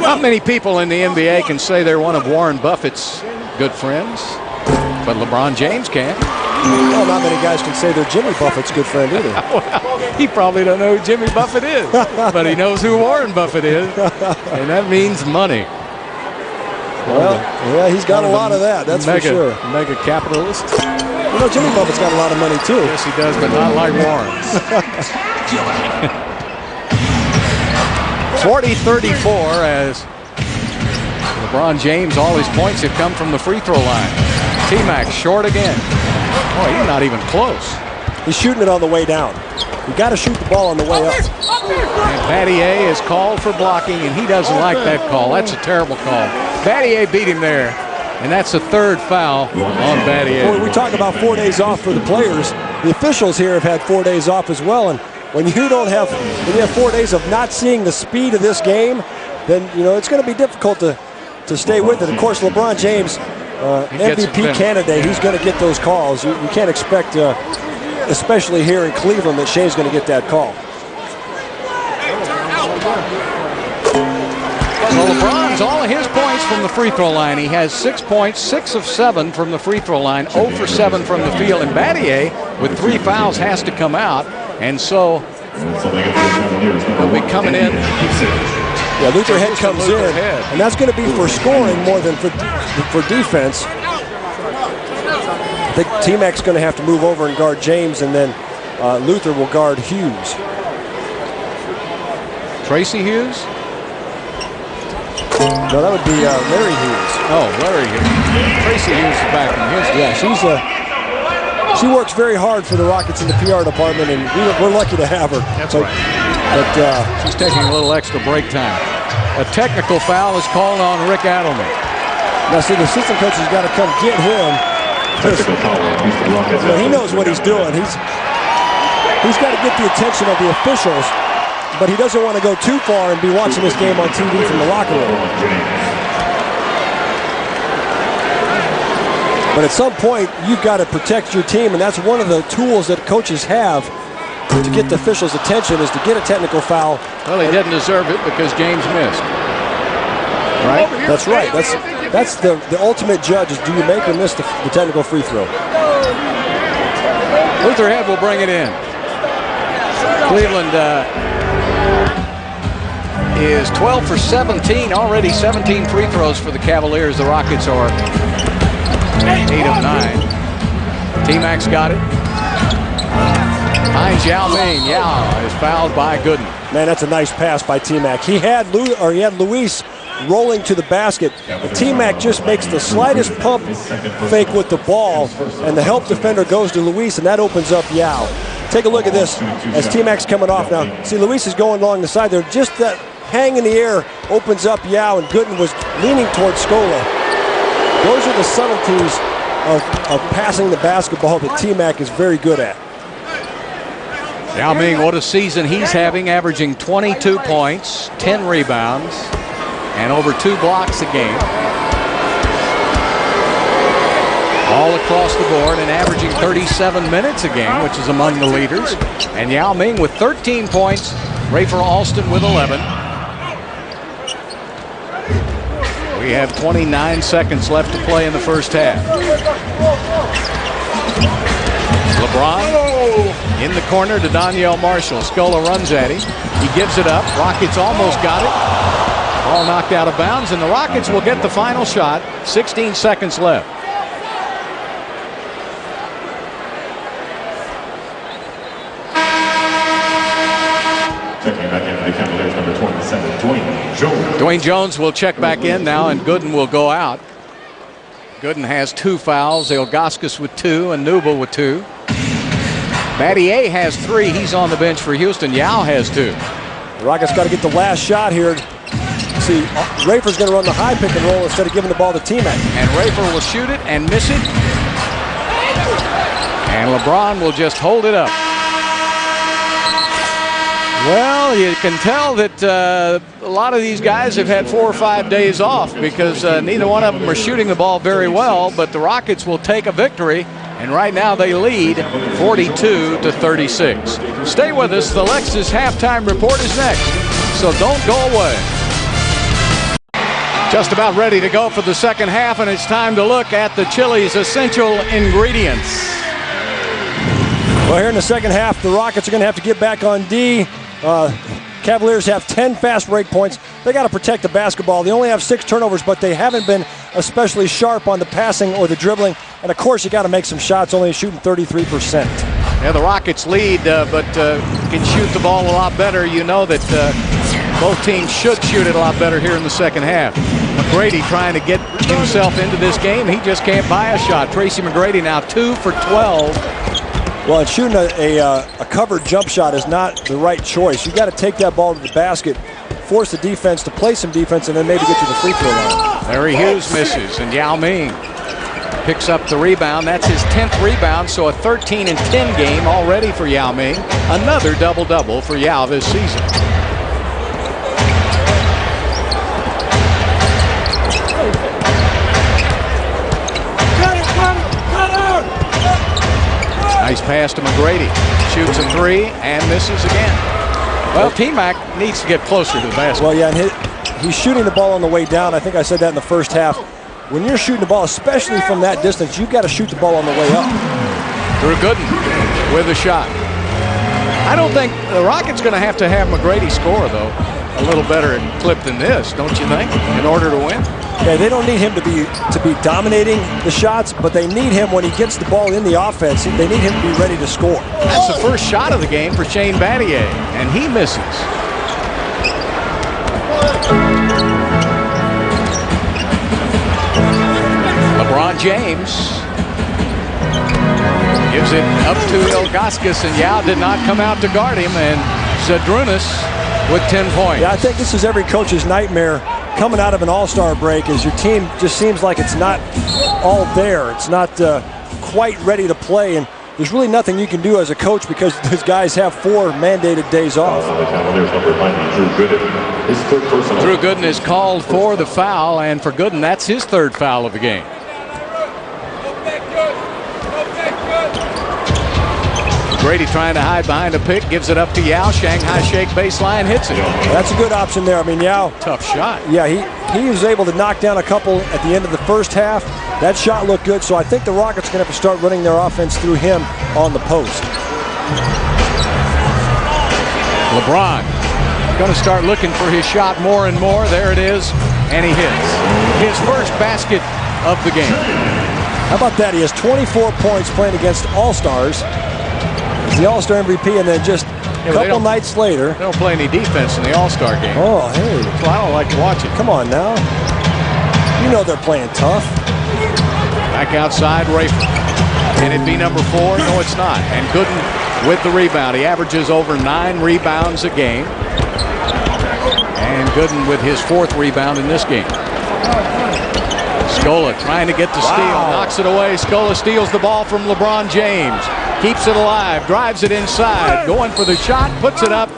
Not many people in the NBA can say they're one of Warren Buffett's good friends, but LeBron James can. Well, not many guys can say they're Jimmy Buffett's good friend either. Well, he probably don't know who Jimmy Buffett is, but he knows who Warren Buffett is, and that means money. Well, yeah, he's got a lot of that, that's for sure. Mega capitalist. You know, Jimmy Buffett's got a lot of money, too. Yes, he does, but not like Warren. 40-34 as LeBron James, all his points have come from the free throw line. T-Mac short again. Oh, he's not even close. He's shooting it on the way down. You got to shoot the ball on the way up. And Battier is called for blocking, and he doesn't like that call. That's a terrible call. Battier beat him there, and that's the third foul on Battier. Boy, we talk about 4 days off for the players. The officials here have had 4 days off as well, and when you have 4 days of not seeing the speed of this game, then it's going to be difficult to stay with it. Of course, LeBron James, MVP candidate, he's going to get those calls. You can't expect, especially here in Cleveland, that Shea's going to get that call. So LeBron's all of his points from the free throw line. He has 6 points, 6 of 7 from the free throw line, 0 for 7 from the field. And Battier, with 3 fouls, has to come out. And so he'll be coming in. Yeah, Luther Head comes in, and that's going to be for scoring more than for defense. I think T-Mac's going to have to move over and guard James, and then Luther will guard Hughes. Tracy Hughes? No, that would be Larry Hughes. Oh, Larry Hughes. Tracy Hughes is back in Houston. Yeah, she works very hard for the Rockets in the PR department, and we're lucky to have her. That's right. But she's taking a little extra break time. A technical foul is called on Rick Adelman. Now, see, the assistant coach has got to come get him. He knows what he's doing. He's got to get the attention of the officials, but he doesn't want to go too far and be watching this game on TV from the locker room. But at some point, you've got to protect your team, and that's one of the tools that coaches have to get the officials' attention, is to get a technical foul. Well, he didn't deserve it because James missed. Right? That's right. That's the ultimate judge, is do you make or miss the technical free throw. Luther Head will bring it in. Cleveland is 12 for 17, already 17 free throws for the Cavaliers. The Rockets are 8 of 9. T-Mac's got it. Finds Yao Ming. Yao is fouled by Gooden. Man, that's a nice pass by T-Mac. He had Luis rolling to the basket. T-Mac just makes the slightest pump fake with the ball, and the help defender goes to Luis, and that opens up Yao. Take a look at this as T-Mac's coming off now. See, Luis is going along the side there. Just that hang in the air opens up Yao, and Gooden was leaning towards Scola. Those are the subtleties of passing the basketball that T-Mac is very good at. Yao Ming, what a season he's having, averaging 22 points, 10 rebounds, and over 2 blocks a game. All across the board, and averaging 37 minutes a game, which is among the leaders. And Yao Ming with 13 points, Rafer Alston with 11. We have 29 seconds left to play in the first half. LeBron in the corner to Danielle Marshall. Scola runs at him. He gives it up. Rockets almost got it. Ball knocked out of bounds, and the Rockets will get the final shot. 16 seconds left. Checking back in for the Cavaliers, number 27, Dwayne Jones. Dwayne Jones will check back in now, and Gooden will go out. Gooden has 2 fouls. Ilgauskas with 2 and Nubel with 2. Battier has 3. He's on the bench for Houston. Yao has 2. The Rockets got to get the last shot here. See, Rafer's going to run the high pick and roll instead of giving the ball to T-Mac. And Rafer will shoot it and miss it. And LeBron will just hold it up. Well, you can tell that a lot of these guys have had 4 or 5 days off because neither one of them are shooting the ball very well, but the Rockets will take a victory, and right now they lead 42-36. Stay with us. The Lexus halftime report is next, so don't go away. Just about ready to go for the second half, and it's time to look at the Chili's essential ingredients. Well, here in the second half, the Rockets are going to have to get back on D. Cavaliers have 10 fast break points. They got to protect the basketball. They only have 6 turnovers, but they haven't been especially sharp on the passing or the dribbling. And, of course, you got to make some shots, only shooting 33%. Yeah, the Rockets lead, but can shoot the ball a lot better. You know that both teams should shoot it a lot better here in the second half. McGrady trying to get himself into this game. He just can't buy a shot. Tracy McGrady now 2 for 12. Well, and shooting a covered jump shot is not the right choice. You got to take that ball to the basket, force the defense to play some defense, and then maybe get to the free throw line. Larry Hughes misses, and Yao Ming picks up the rebound. That's his 10th rebound, so a 13-10 game already for Yao Ming. Another double-double for Yao this season. Nice pass to McGrady. Shoots a 3 and misses again. Well, T-Mac needs to get closer to the basket. Well, yeah, and he's shooting the ball on the way down. I think I said that in the first half. When you're shooting the ball, especially from that distance, you've got to shoot the ball on the way up. Drew Gooden with a shot. I don't think the Rockets going to have McGrady score, though, a little better clip than this, don't you think, in order to win? Yeah, they don't need him to be dominating the shots, but they need him when he gets the ball in the offense. They need him to be ready to score. That's the first shot of the game for Shane Battier, and he misses. LeBron James gives it up to Ilgauskas, and Yao did not come out to guard him, and Zydrunas with 10 points. Yeah, I think this is every coach's nightmare coming out of an all-star break, is your team just seems like it's not all there. It's not quite ready to play, and there's really nothing you can do as a coach because these guys have 4 mandated days off. Drew Gooden is called for the foul, and for Gooden, that's his 3rd foul of the game. Grady trying to hide behind a pick, gives it up to Yao. Shanghai shake baseline, hits it. That's a good option there. I mean, Yao. Tough shot. Yeah, he was able to knock down a couple at the end of the first half. That shot looked good, so I think the Rockets are going to have to start running their offense through him on the post. LeBron going to start looking for his shot more and more. There it is, and he hits. His first basket of the game. How about that? He has 24 points playing against All-Stars. He's the All-Star MVP, and then just a couple nights later. They don't play any defense in the All-Star game. Oh, hey. So I don't like to watch it. Come on now. You know they're playing tough. Back outside, Rafer. Can it be number 4? No, it's not. And Gooden with the rebound. He averages over 9 rebounds a game. And Gooden with his 4th rebound in this game. Scola trying to get the steal. Knocks it away. Scola steals the ball from LeBron James. Keeps it alive. Drives it inside. Going for the shot. Puts it up.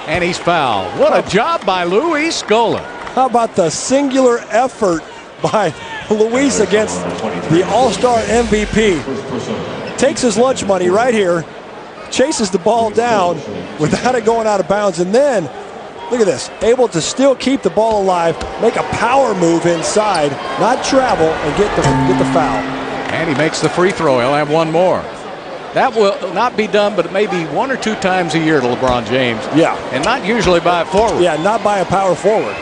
And he's fouled. What a job by Luis Scola. How about the singular effort by Luis against the All-Star MVP? Takes his lunch money right here. Chases the ball down without it going out of bounds. And then, look at this. Able to still keep the ball alive. Make a power move inside. Not travel and get the foul. And he makes the free throw. He'll have one more. That will not be done, but maybe 1 or 2 times a year to LeBron James. Yeah. And not usually by a forward. Yeah, not by a power forward.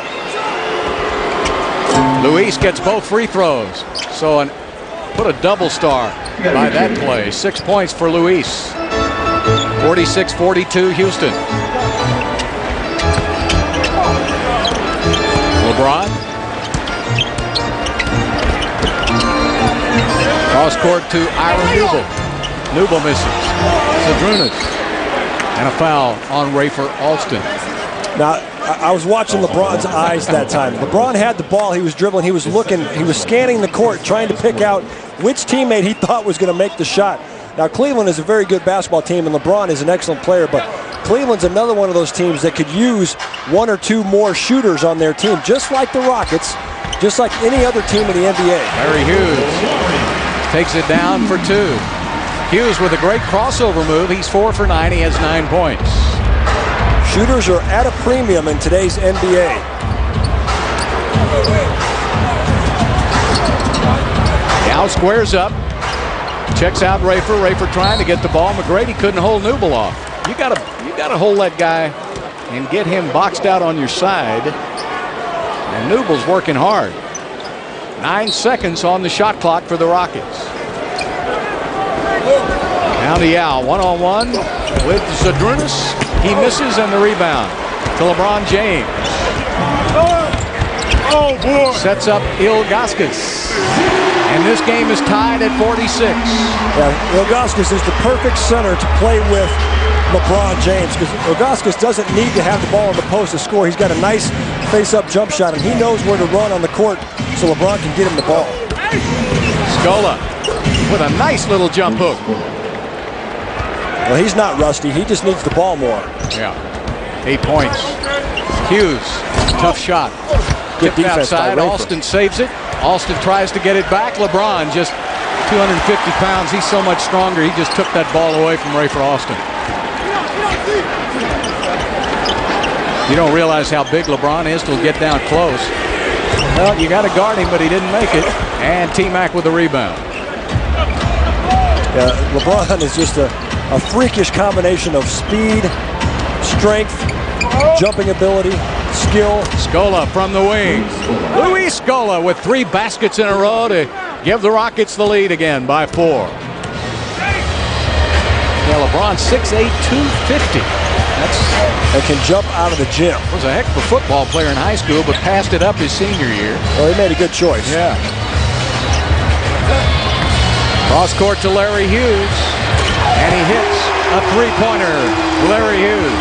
Luis gets both free throws. So put a double star by that play. 6 points for Luis. 46-42 Houston. LeBron. Cross court to Ira Newble. Newble misses. Zydrunas. And a foul on Rafer Alston. Now, I was watching LeBron's eyes that time. LeBron had the ball. He was dribbling. He was looking. He was scanning the court, trying to pick out which teammate he thought was going to make the shot. Now, Cleveland is a very good basketball team, and LeBron is an excellent player, but Cleveland's another one of those teams that could use 1 or 2 more shooters on their team, just like the Rockets, just like any other team in the NBA. Larry Hughes takes it down for 2. Hughes with a great crossover move. He's 4 for 9. He has 9 points. Shooters are at a premium in today's NBA. Now squares up. Checks out Rafer. Rafer trying to get the ball. McGrady couldn't hold Newble off. You gotta hold that guy and get him boxed out on your side. And Newble's working hard. 9 seconds on the shot clock for the Rockets. Now to Yao, one-on-one with Zadrunas. He misses, and the rebound to LeBron James. Oh, boy. Sets up Ilgauskas. And this game is tied at 46. Yeah, Ilgauskas is the perfect center to play with LeBron James, because Ilgauskas doesn't need to have the ball in the post to score. He's got a nice face-up jump shot, and he knows where to run on the court so LeBron can get him the ball. Scola with a nice little jump hook. Well, he's not rusty. He just needs the ball more. Yeah. 8 points. Hughes, tough shot. Good defense by outside. Rafer. Alston saves it. Alston tries to get it back. LeBron, just 250 pounds. He's so much stronger. He just took that ball away from Rafer Alston. You don't realize how big LeBron is till get down close. Well, you got to guard him, but he didn't make it. And T-Mac with the rebound. Yeah, LeBron is just a freakish combination of speed, strength, jumping ability, skill. Scola from the wing. Luis Scola with 3 baskets in a row to give the Rockets the lead again by 4. Yeah, LeBron 6'8", 250. And can jump out of the gym. Was a heck of a football player in high school, but passed it up his senior year. Well, he made a good choice. Yeah. Cross court to Larry Hughes. And he hits a 3-pointer. Larry Hughes.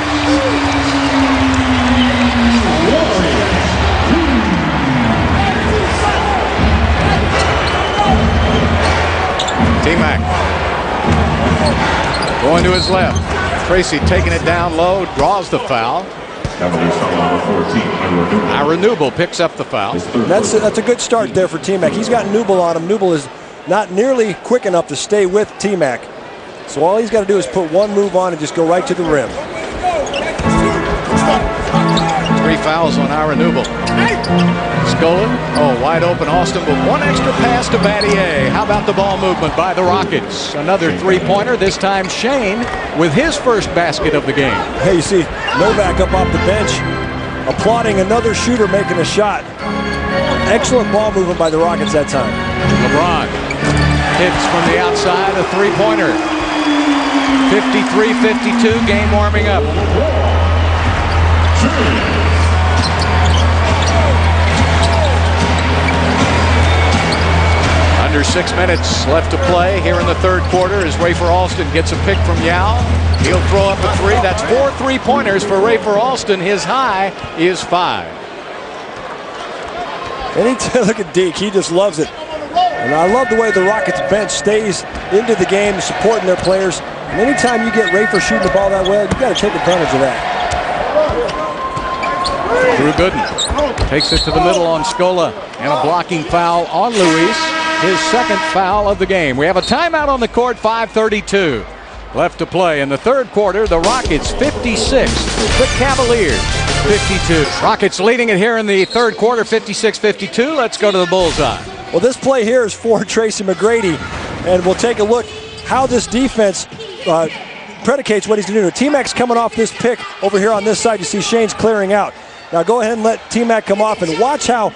T-Mac going to his left. Tracy taking it down low, draws the foul. Cavaliers foul number 14, Ira Newble picks up the foul. That's a good start there for T-Mac. He's got Newble on him. Newble is not nearly quick enough to stay with T-Mac. So all he's got to do is put one move on and just go right to the rim. 3 fouls on Ira Newble. Scola, wide open Austin with 1 extra pass to Battier. How about the ball movement by the Rockets? Another 3-pointer, this time Shane with his first basket of the game. Hey, you see Novak up off the bench applauding another shooter making a shot. Excellent ball movement by the Rockets that time. LeBron hits from the outside, a 3-pointer. 53-52, game warming up. Under 6 minutes left to play here in the third quarter as Rafer Alston gets a pick from Yao. He'll throw up a 3. That's 4 3-pointers for Rafer Alston. His high is 5. Anytime, look at Deke, he just loves it. And I love the way the Rockets bench stays into the game, supporting their players. And anytime you get Rafer shooting the ball that well, you got to take advantage of that. Drew Gooden takes it to the middle on Scola, and a blocking foul on Luis. His second foul of the game. We have a timeout on the court, 5:32 left to play in the third quarter. The Rockets 56, the Cavaliers 52. Rockets leading it here in the third quarter, 56-52. Let's go to the bullseye. Well, this play here is for Tracy McGrady, and we'll take a look how this defense predicates what he's going to do. T-Mac's coming off this pick over here on this side. You see Shane's clearing out. Now go ahead and let T-Mac come off, and watch how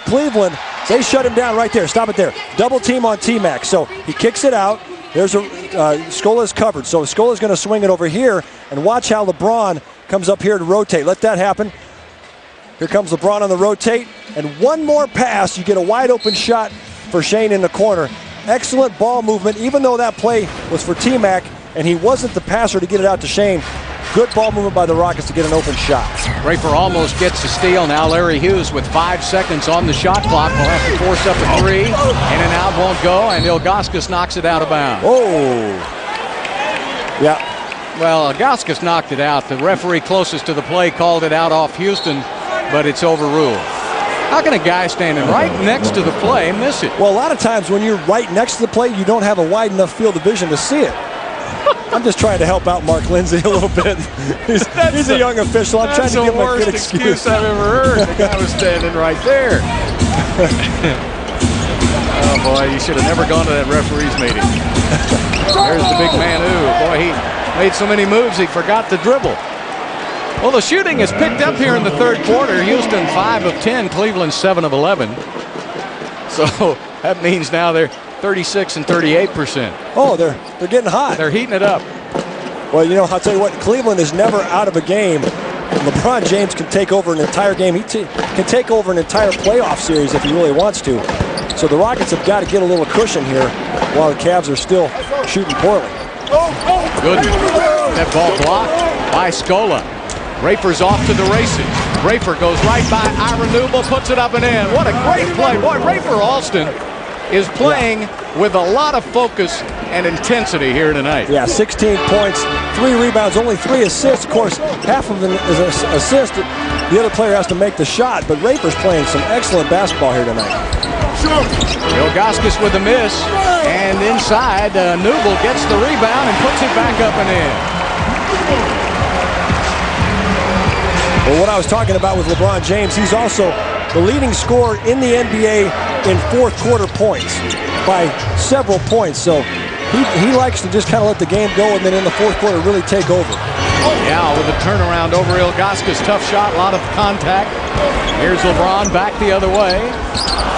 Cleveland, they shut him down right there. Stop it there. Double team on T-Mac. So he kicks it out. There's Scola's covered. So Scola's going to swing it over here, and watch how LeBron comes up here to rotate. Let that happen. Here comes LeBron on the rotate, and one more pass. You get a wide open shot for Shane in the corner. Excellent ball movement, even though that play was for T-Mac, and he wasn't the passer to get it out to Shane. Good ball movement by the Rockets to get an open shot. Rafer almost gets a steal. Now Larry Hughes with 5 seconds on the shot clock will have to force up a 3. In and out won't go, and Ilgauskas knocks it out of bounds. Oh. Yeah. Well, Ilgauskas knocked it out. The referee closest to the play called it out off Houston, but it's overruled. How can a guy standing right next to the play miss it? Well, a lot of times when you're right next to the play, you don't have a wide enough field of vision to see it. I'm just trying to help out Mark Lindsay a little bit. He's a young official. I'm trying to give him a good excuse. I've ever heard. The guy was standing right there. Oh, boy, you should have never gone to that referee's meeting. There's the big Manu. Boy, he made so many moves he forgot to dribble. Well, the shooting has picked up here in the third quarter. Houston 5 of 10, Cleveland 7 of 11. So that means now they're 36 and 38%. Oh, they're getting hot. They're heating it up. Well, you know, I'll tell you what, Cleveland is never out of a game. LeBron James can take over an entire game. He can take over an entire playoff series if he really wants to. So the Rockets have got to get a little cushion here while the Cavs are still shooting poorly. Good. That ball blocked by Scola. Rafer's off to the races. Rafer goes right by Ira Newble, puts it up and in. What a great play. Boy, Rafer Alston is playing with a lot of focus and intensity here tonight. Yeah, 16 points, 3 rebounds, only 3 assists. Of course, half of them is an assist. The other player has to make the shot, but Rafer's playing some excellent basketball here tonight. Ilgauskas with the miss, and inside, Newble gets the rebound and puts it back up and in. Well, what I was talking about with LeBron James, he's also the leading scorer in the NBA in fourth quarter points by several points. So he likes to just kind of let the game go and then in the fourth quarter really take over. Yeah, with a turnaround over Ilgauskas. Tough shot, a lot of contact. Here's LeBron back the other way.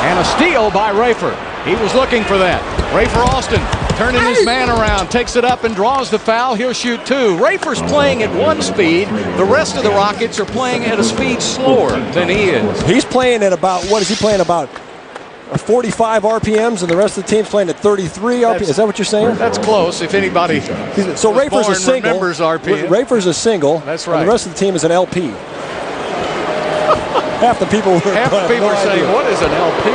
And a steal by Rafer. He was looking for that. Rafer Alston turning his man around, takes it up and draws the foul. He'll shoot 2. Rafer's playing at 1 speed. The rest of the Rockets are playing at a speed slower than he is. He's playing at about, what is he playing, about 45 RPMs, and the rest of the team's playing at 33 RPMs. Is that what you're saying? That's close. If anybody so Rafer's a single. Remembers RPM. Rafer's a single. That's right. And the rest of the team is an LP. Half the people are saying, what is an LP?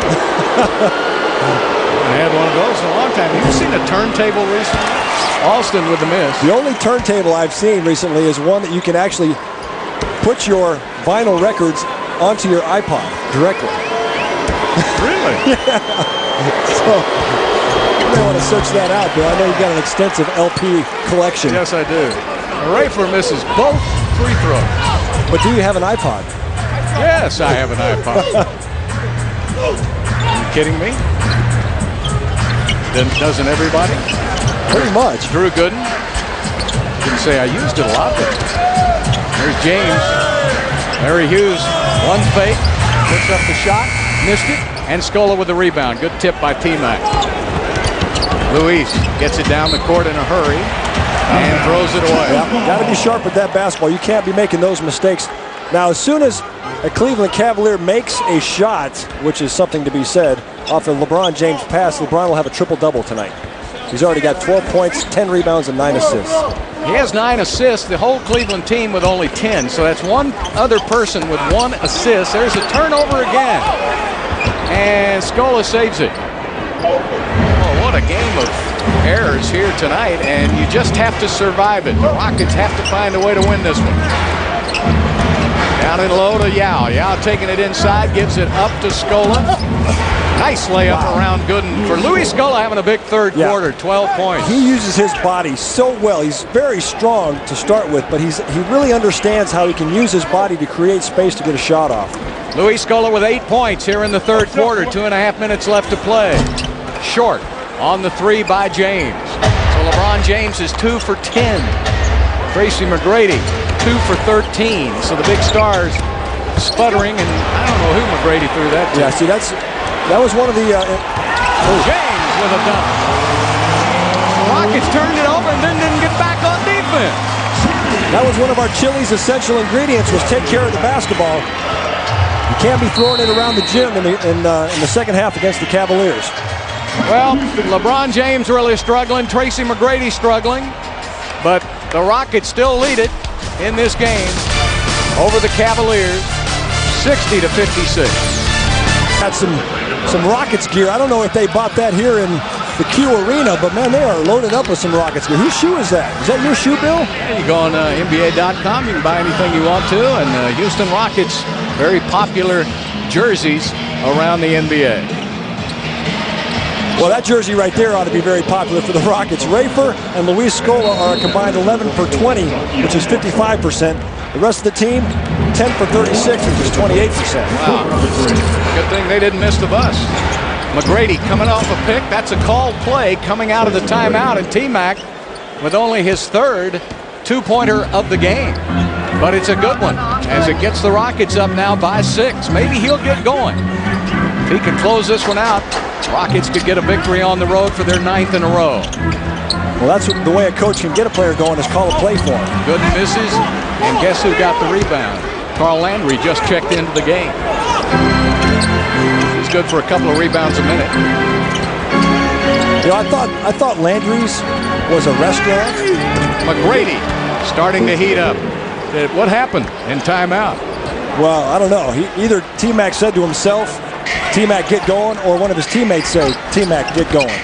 I had one of those in a long time. Have you seen a turntable recently? Alston with the miss. The only turntable I've seen recently is one that you can actually put your vinyl records onto your iPod directly. Really? Yeah. So you may want to search that out, Bill. I know you've got an extensive LP collection. Yes, I do. Rafer misses both free throws. But do you have an iPod? Yes, I have an iPod. Are you kidding me? Doesn't everybody? Pretty much. Drew Gooden. Didn't say I used it a lot, but there's James. Larry Hughes, one fake, puts up the shot, missed it, and Scola with the rebound. Good tip by T-Mac. Luis gets it down the court in a hurry and throws it away. Yeah, got to be sharp with that basketball. You can't be making those mistakes. Now, as soon as a Cleveland Cavalier makes a shot, which is something to be said, off the LeBron James pass, LeBron will have a triple-double tonight. He's already got 12 points, 10 rebounds, and 9 assists. He has 9 assists. The whole Cleveland team with only 10. So that's one other person with 1 assist. There's a turnover again. And Scola saves it. Oh, what a game of errors here tonight. And you just have to survive it. The Rockets have to find a way to win this one. Down and low to Yao. Yao taking it inside, gives it up to Scola. Nice layup around Gooden for Luis Scola, having a big third quarter, 12 points. He uses his body so well. He's very strong to start with, but he really understands how he can use his body to create space to get a shot off. Luis Scola with 8 points here in the third quarter, 2.5 minutes left to play. Short on the 3 by James. So LeBron James is 2 for 10. Tracy McGrady 2 for 13. So the big stars sputtering, and I don't know who McGrady threw that to. Yeah, see, that was one of the... James with a dunk. The Rockets turned it over and then didn't get back on defense. That was one of our Chili's essential ingredients, was take care of the basketball. You can't be throwing it around the gym in the second half against the Cavaliers. Well, LeBron James really struggling. Tracy McGrady struggling. But the Rockets still lead it in this game over the Cavaliers, 60-56. Got some Rockets gear. I don't know if they bought that here in the Q Arena, but man, they are loaded up with some Rockets gear. Whose shoe is that? Is that your shoe, Bill? Yeah, you go on NBA.com, you can buy anything you want to, and Houston Rockets, very popular jerseys around the NBA. Well, that jersey right there ought to be very popular for the Rockets. Rafer and Luis Scola are combined 11 for 20, which is 55%. The rest of the team, 10 for 36, which is 28%. Wow. Good thing they didn't miss the bus. McGrady coming off a pick. That's a called play coming out of the timeout, and T-Mac with only his third two-pointer of the game. But it's a good one as it gets the Rockets up now by 6. Maybe he'll get going. If he can close this one out, Rockets could get a victory on the road for their 9th in a row. Well, that's the way a coach can get a player going, is call a play for him. Gooden misses, and guess who got the rebound? Carl Landry just checked into the game. He's good for a couple of rebounds a minute. You know, I thought Landry's was a restaurant. McGrady starting to heat up. What happened in timeout? Well, I don't know. Either T-Mac said to himself, T-Mac get going, or one of his teammates said, T-Mac get going.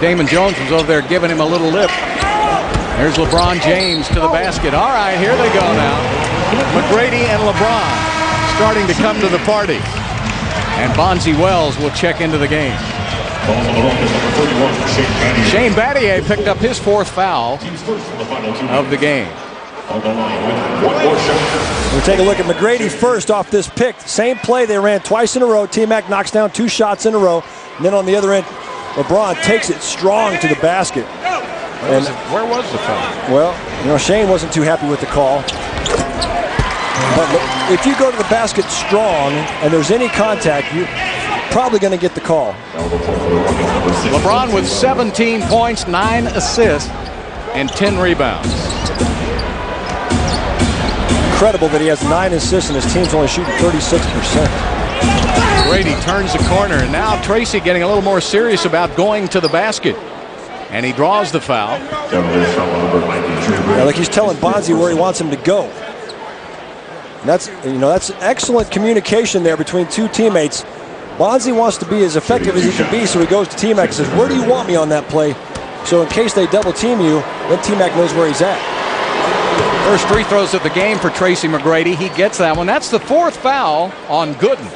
Damon Jones was over there giving him a little lip. There's LeBron James to the basket. All right, here they go now. McGrady and LeBron starting to come to the party. And Bonzi Wells will check into the game. Shane Battier picked up his 4th foul of the game. We'll take a look at McGrady first off this pick. Same play they ran twice in a row. T-Mac knocks down 2 shots in a row. And then on the other end, LeBron takes it strong to the basket. Where was the foul? Well, you know, Shane wasn't too happy with the call. But if you go to the basket strong and there's any contact, you're probably going to get the call. LeBron with 17 points, 9 assists, and 10 rebounds. Incredible that he has 9 assists and his team's only shooting 36%. Brady turns the corner, and now Tracy getting a little more serious about going to the basket. And he draws the foul. Yeah, like he's telling Bonzi where he wants him to go. And that's excellent communication there between two teammates. Bonzi wants to be as effective as he can be, so he goes to T-Mac and says, where do you want me on that play? So in case they double team you, then T-Mac knows where he's at. First free throws of the game for Tracy McGrady. He gets that one. That's the 4th foul on Gooden.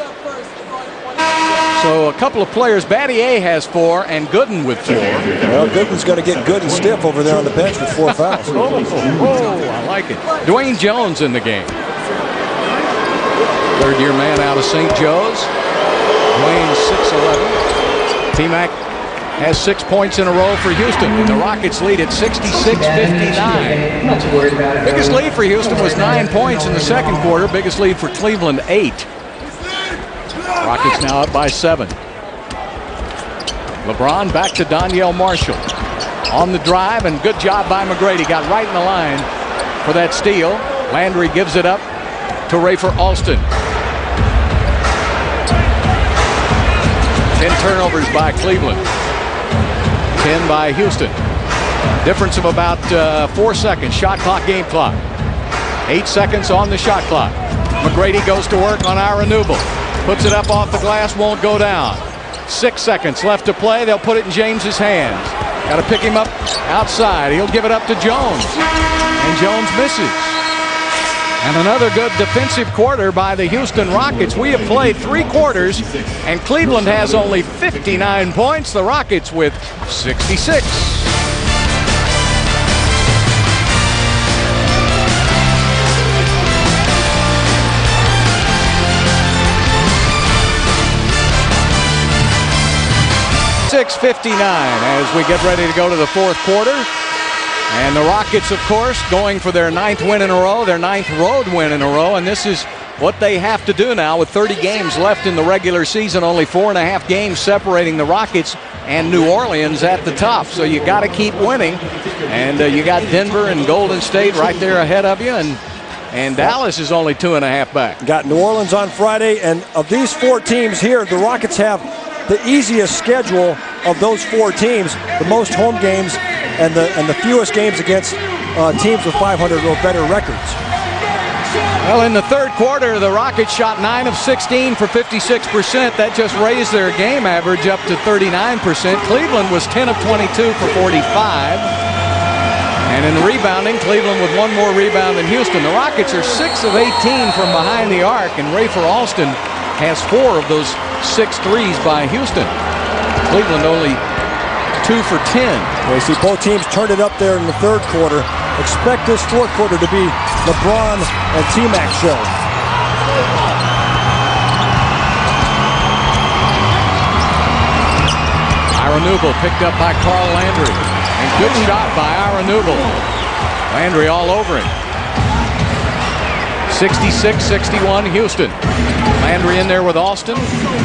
So a couple of players. Battier has 4 and Gooden with 4. Well, Gooden's going to get good and stiff over there on the bench with 4 fouls. I like it. Dwayne Jones in the game. Third-year man out of St. Joe's. Dwayne 6'11". T-Mac has 6 points in a row for Houston, and the Rockets lead at 66-59. Biggest lead for Houston was 9 points in the second quarter. Biggest lead for Cleveland, 8. Rockets now up by 7. LeBron back to Donyell Marshall. On the drive, and good job by McGrady. Got right in the line for that steal. Landry gives it up to Rafer Alston. 10 turnovers by Cleveland. 10 by Houston. Difference of about 4 seconds. Shot clock, game clock. 8 seconds on the shot clock. McGrady goes to work on Ira Newble. Puts it up off the glass, won't go down. 6 seconds left to play. They'll put it in James's hands. Got to pick him up outside. He'll give it up to Jones. And Jones misses. And another good defensive quarter by the Houston Rockets. We have played 3 quarters, and Cleveland has only 59 points. The Rockets with 66. .59 as we get ready to go to the 4th quarter. And the Rockets, of course, going for their 9th win in a row, their 9th road win in a row. And this is what they have to do now with 30 games left in the regular season. Only 4.5 games separating the Rockets and New Orleans at the top. So you got to keep winning. And you got Denver and Golden State right there ahead of you. And Dallas is only 2.5 back. Got New Orleans on Friday. And of these 4 teams here, the Rockets have the easiest schedule of those 4 teams, the most home games and the fewest games against teams with 500 or better records. Well, in the 3rd quarter, the Rockets shot 9 of 16 for 56%. That just raised their game average up to 39%. Cleveland was 10 of 22 for 45. And in rebounding, Cleveland with 1 more rebound than Houston. The Rockets are 6 of 18 from behind the arc, and Rafer Alston has 4 of those 6 threes by Houston. Cleveland only 2 for 10. We see both teams turned it up there in the 3rd quarter. Expect this 4th quarter to be LeBron and T-Mac show. Arenubal picked up by Carl Landry. And good shot by Arenubal. Landry all over him. 66-61 Houston. Landry in there with Austin,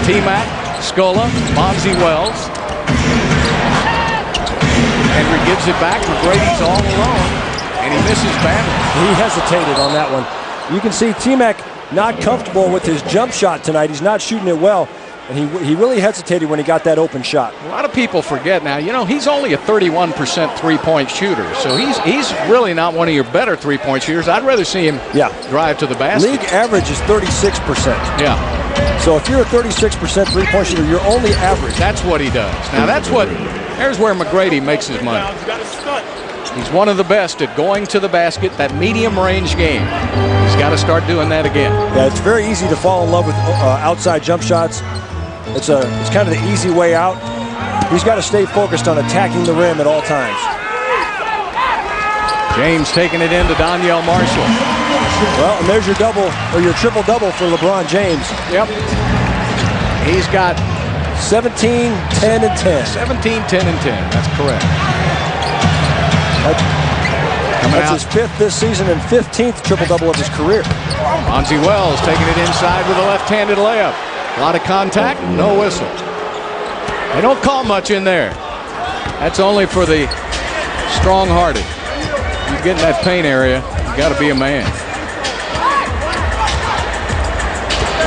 T-Mac, Scola, Bonzi Wells. Landry gives it back. McGrady's all alone, and he misses badly. He hesitated on that one. You can see T-Mac not comfortable with his jump shot tonight. He's not shooting it well, and he really hesitated when he got that open shot. A lot of people forget now, you know, he's only a 31% three-point shooter, so he's really not one of your better three-point shooters. I'd rather see him drive to the basket. League average is 36%. Yeah. So if you're a 36% three-point shooter, you're only average. That's what he does. Now there's where McGrady makes his money. He's one of the best at going to the basket, that medium-range game. He's got to start doing that again. Yeah, it's very easy to fall in love with outside jump shots. It's kind of the easy way out. He's got to stay focused on attacking the rim at all times. James taking it into Donyell Marshall. Well, and there's your double, or your triple-double for LeBron James. Yep. He's got 17, 10, and 10. 17, 10, and 10. That's correct. That's his 5th this season and 15th triple-double of his career. Bonzi Wells taking it inside with a left-handed layup. A lot of contact, no whistle. They don't call much in there. That's only for the strong-hearted. You get in that paint area, you got to be a man.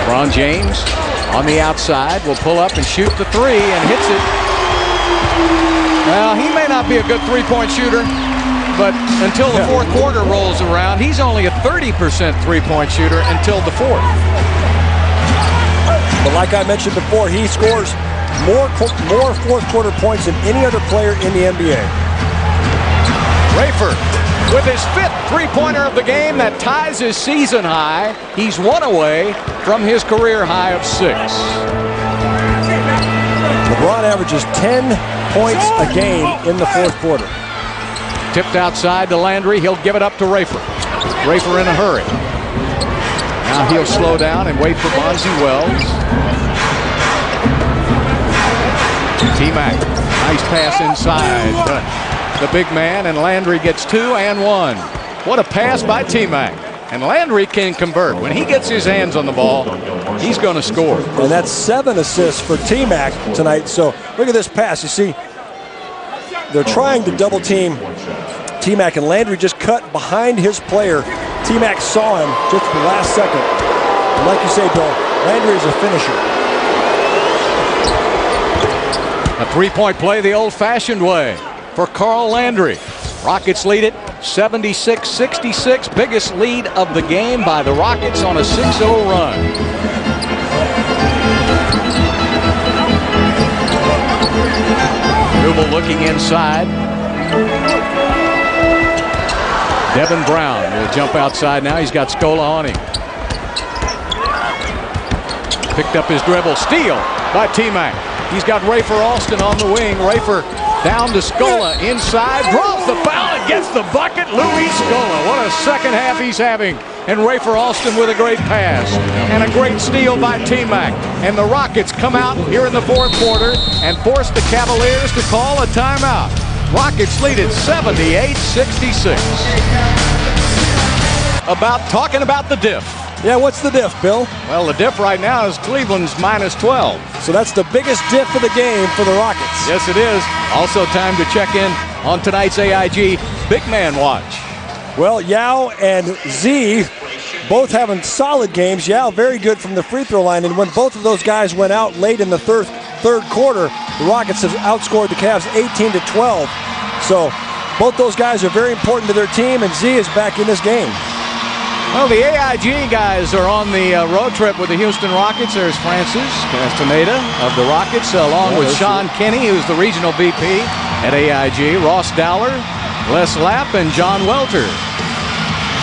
LeBron James on the outside will pull up and shoot the three and hits it. Well, he may not be a good three-point shooter, but until the fourth quarter rolls around, he's only a 30% three-point shooter until the fourth. But like I mentioned before, he scores more fourth quarter points than any other player in the NBA. Rafer with his 5th three-pointer of the game that ties his season high. He's one away from his career high of 6. LeBron averages 10 points a game in the fourth quarter. Tipped outside to Landry. He'll give it up to Rafer. Rafer in a hurry. Now he'll slow down and wait for Bonzi Wells. T-Mac, nice pass inside. The big man, and Landry gets 2 and 1. What a pass by T-Mac. And Landry can convert. When he gets his hands on the ball, he's going to score. And that's 7 assists for T-Mac tonight. So look at this pass. You see, they're trying to double team T-Mac, and Landry just cut behind his player. T-Mac saw him just at the last second. And like you say, Bill, Landry is a finisher. A three-point play the old-fashioned way for Carl Landry. Rockets lead it 76-66. Biggest lead of the game by the Rockets on a 6-0 run. Rubel looking inside. Devin Brown will jump outside now. He's got Scola on him. Picked up his dribble. Steal by T-Mac. He's got Rafer Alston on the wing. Rafer down to Scola inside. Draws the foul and gets the bucket. Louis Scola. What a second half he's having. And Rafer Alston with a great pass. And a great steal by T-Mac. And the Rockets come out here in the fourth quarter and force the Cavaliers to call a timeout. Rockets lead it 78-66. Talking about the diff. Yeah, what's the diff, Bill? Well, the diff right now is Cleveland's -12. So that's the biggest diff of the game for the Rockets. Yes, it is. Also time to check in on tonight's AIG Big Man Watch. Well, Yao and Z both having solid games. Yao very good from the free throw line, and when both of those guys went out late in the third quarter, the Rockets have outscored the Cavs 18-12. So both those guys are very important to their team, and Z is back in this game. Well, the AIG guys are on the road trip with the Houston Rockets. There's Francis Castaneda of the Rockets, along with Sean Kinney, who's the regional VP at AIG, Ross Dowler, Les Lapp, and John Welter.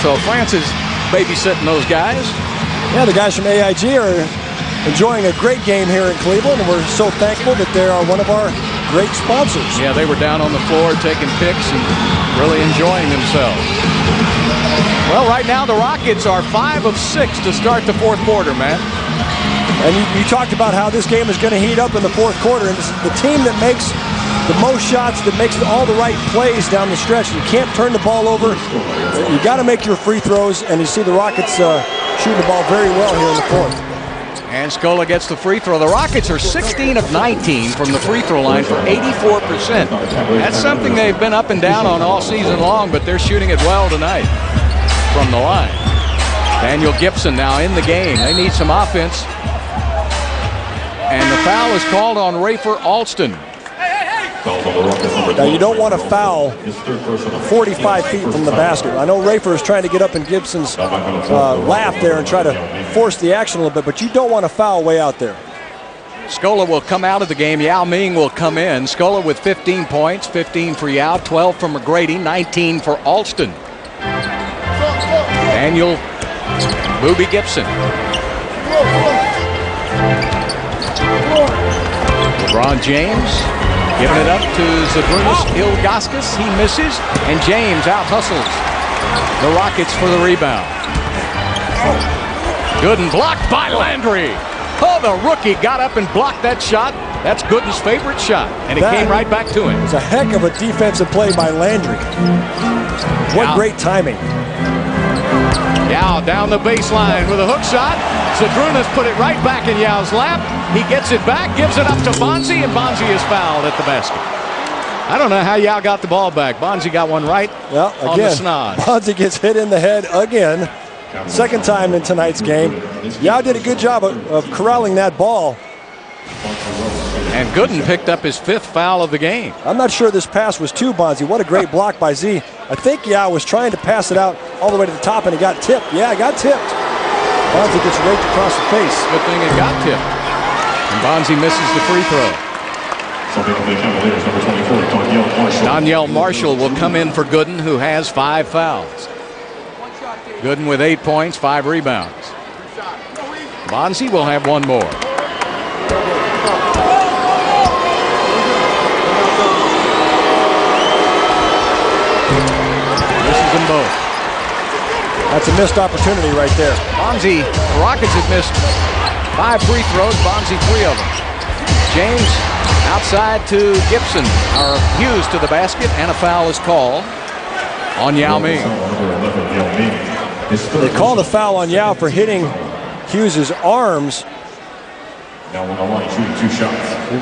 So Francis babysitting those guys. Yeah, the guys from AIG are enjoying a great game here in Cleveland, and we're so thankful that they are one of our great sponsors. Yeah, they were down on the floor taking pics and really enjoying themselves. Well, right now the Rockets are 5 of 6 to start the fourth quarter, man. And you talked about how this game is going to heat up in the fourth quarter, and this is the team that makes the most shots, that makes all the right plays down the stretch. You can't turn the ball over. You got to make your free throws, and you see the Rockets shooting the ball very well here in the fourth. And Scola gets the free throw. The Rockets are 16 of 19 from the free throw line for 84%. That's something they've been up and down on all season long, but they're shooting it well tonight from the line. Daniel Gibson now in the game. They need some offense. And the foul is called on Rafer Alston. Now, you don't want to foul 45 feet from the basket. I know Rafer is trying to get up in Gibson's lap there and try to force the action a little bit, but you don't want to foul way out there. Scola will come out of the game. Yao Ming will come in. Scola with 15 points, 15 for Yao, 12 for McGrady, 19 for Alston. Daniel Booby Gibson. LeBron James giving it up to Zydrunas Ilgauskas. He misses, and James out-hustles the Rockets for the rebound. Gooden blocked by Landry. Oh, the rookie got up and blocked that shot. That's Gooden's favorite shot, and it came right back to him. It's a heck of a defensive play by Landry. What great timing. Yao down the baseline with a hook shot. Zydrunas put it right back in Yao's lap. He gets it back, gives it up to Bonzi, and Bonzi is fouled at the basket. I don't know how Yao got the ball back. Bonzi got one right on the snod. Bonzi gets hit in the head again. Second time in tonight's game. Yao did a good job of corralling that ball. And Gooden picked up his 5th foul of the game. I'm not sure this pass was to Bonzi. What a great block by Z. I think Yao was trying to pass it out all the way to the top, and it got tipped. Yeah, it got tipped. Bonzi gets raked across the face. Good thing it got tipped. And Bonzi misses the free throw. Donyell Marshall will come in for Gooden, who has 5 fouls. Gooden with 8 points, 5 rebounds. Bonzi will have 1 more. Misses them both. That's a missed opportunity right there. Bonzi, the Rockets have missed 5 free throws, Bonzi 3 of them. James outside to Gibson, or Hughes to the basket, and a foul is called on Yao Ming. They call the foul on Yao for hitting Hughes' arms.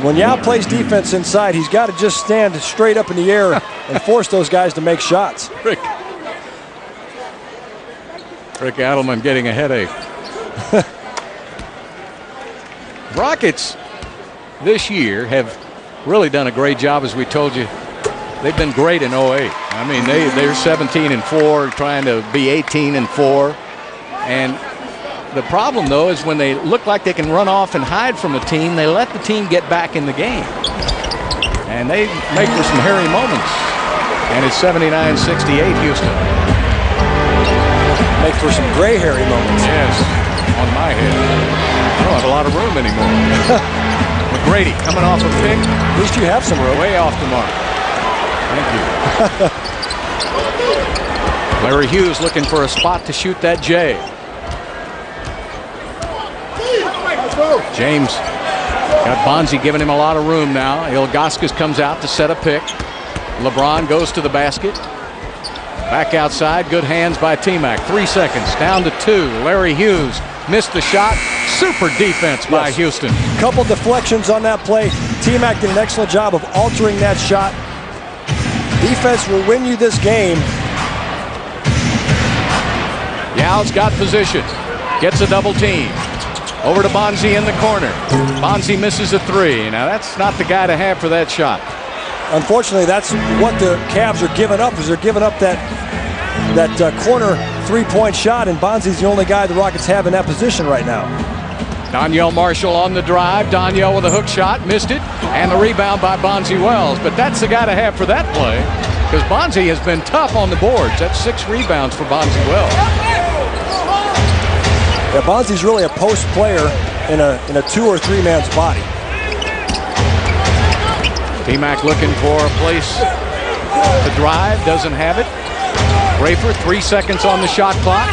When Yao plays defense inside, he's got to just stand straight up in the air and force those guys to make shots. Rick Adelman getting a headache. Rockets this year have really done a great job, as we told you. They've been great in 08. I mean, they're 17-4, trying to be 18-4. And the problem, though, is when they look like they can run off and hide from a team, they let the team get back in the game. And they make for some hairy moments. And it's 79-68 Houston. Make for some gray hairy moments. Yes, on my head. I don't have a lot of room anymore. McGrady coming off a pick. At least you have some room. Way off the mark. Thank you. Larry Hughes looking for a spot to shoot that J. James got Bonzi giving him a lot of room now. Ilgauskas comes out to set a pick. LeBron goes to the basket. Back outside. Good hands by T-Mac. 3 seconds. Down to 2. Larry Hughes missed the shot. Super defense by Houston. Couple deflections on that play. T-Mac did an excellent job of altering that shot. Defense will win you this game. Yao's got position. Gets a double team. Over to Bonzi in the corner. Bonzi misses a 3. Now that's not the guy to have for that shot. Unfortunately, that's what the Cavs are giving up, is they're giving up that corner 3-point shot, and Bonzi's the only guy the Rockets have in that position right now. Donyell Marshall on the drive. Donyell with a hook shot, missed it, and the rebound by Bonzi Wells. But that's the guy to have for that play, because Bonzi has been tough on the boards. That's 6 rebounds for Bonzi Wells. Yeah, Bonzi's really a post player in a 2 or 3 man's body. T-Mac looking for a place to drive, doesn't have it. Rafer, 3 seconds on the shot clock.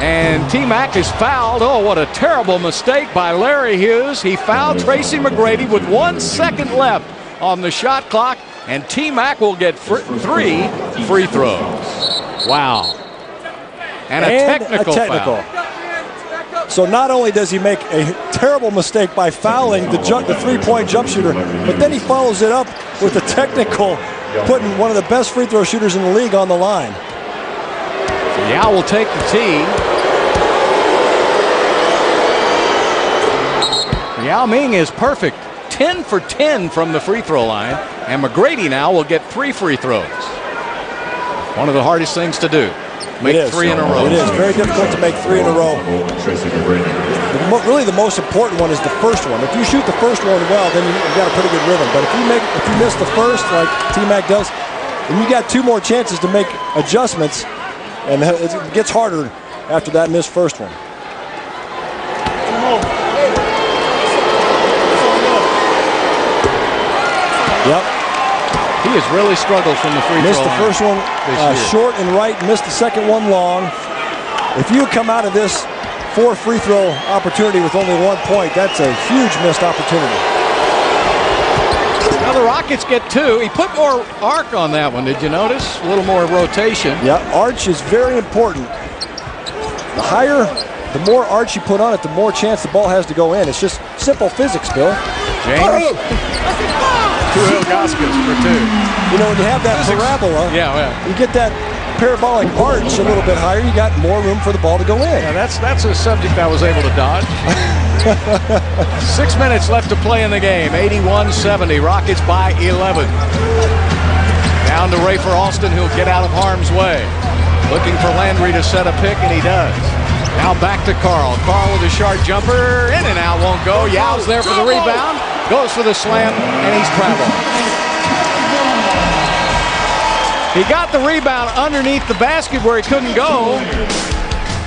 And T-Mac is fouled. Oh, what a terrible mistake by Larry Hughes. He fouled Tracy McGrady with 1 second left on the shot clock, and T-Mac will get 3 free throws. Wow. And a technical foul. So not only does he make a terrible mistake by fouling the three-point jump shooter, but then he follows it up with a technical, putting one of the best free throw shooters in the league on the line. So Yao will take the tee. Yao Ming is perfect. 10 for 10 from the free throw line. And McGrady now will get 3 free throws. One of the hardest things to do. Make 3 in a row. It is very difficult to make 3 in a row. Really, the most important one is the first one. If you shoot the first one well, then you've got a pretty good rhythm. But if you miss the first, like T-Mac does, then you got 2 more chances to make adjustments, and it gets harder after that missed first one. Yep. He has really struggled from the free throw line. Missed the first one short and right, missed the second one long. If you come out of this 4 free throw opportunity with only 1 point, that's a huge missed opportunity. Now the Rockets get 2. He put more arc on that one, did you notice? A little more rotation. Yeah, arch is very important. The more arch you put on it, the more chance the ball has to go in. It's just simple physics, Bill. James. 2 Ilgauskas for 2. You know, when you have that parabola, you get that parabolic arch a little bit higher, you got more room for the ball to go in. Yeah, that's a subject I was able to dodge. 6 minutes left to play in the game. 81-70. Rockets by 11. Down to Rafer Alston, who'll get out of harm's way. Looking for Landry to set a pick, and he does. Now back to Carl. Carl with a sharp jumper. In and out, won't go. Yao's there for the rebound. Goes for the slam, and he's traveled. He got the rebound underneath the basket where he couldn't go.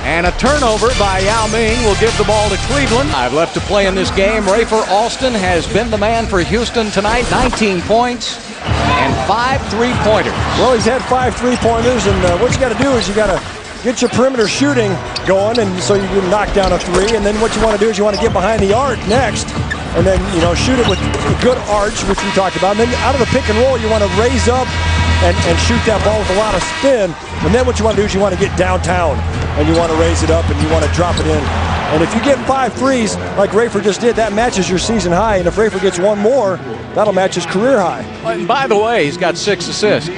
And a turnover by Yao Ming will give the ball to Cleveland. I've left to play in this game. Rafer Alston has been the man for Houston tonight. 19 points and 5 3-pointers. Well, he's had 5 3-pointers, and what you got to do is you got to get your perimeter shooting going, and so you can knock down a 3. And then what you want to do is you want to get behind the arc next, and then shoot it with a good arch, which we talked about. And then out of the pick and roll, you want to raise up and shoot that ball with a lot of spin. And then what you want to do is you want to get downtown, and you want to raise it up, and you want to drop it in. And if you get 5 threes, like Rafer just did, that matches your season high. And if Rafer gets 1 more, that'll match his career high. And by the way, he's got 6 assists.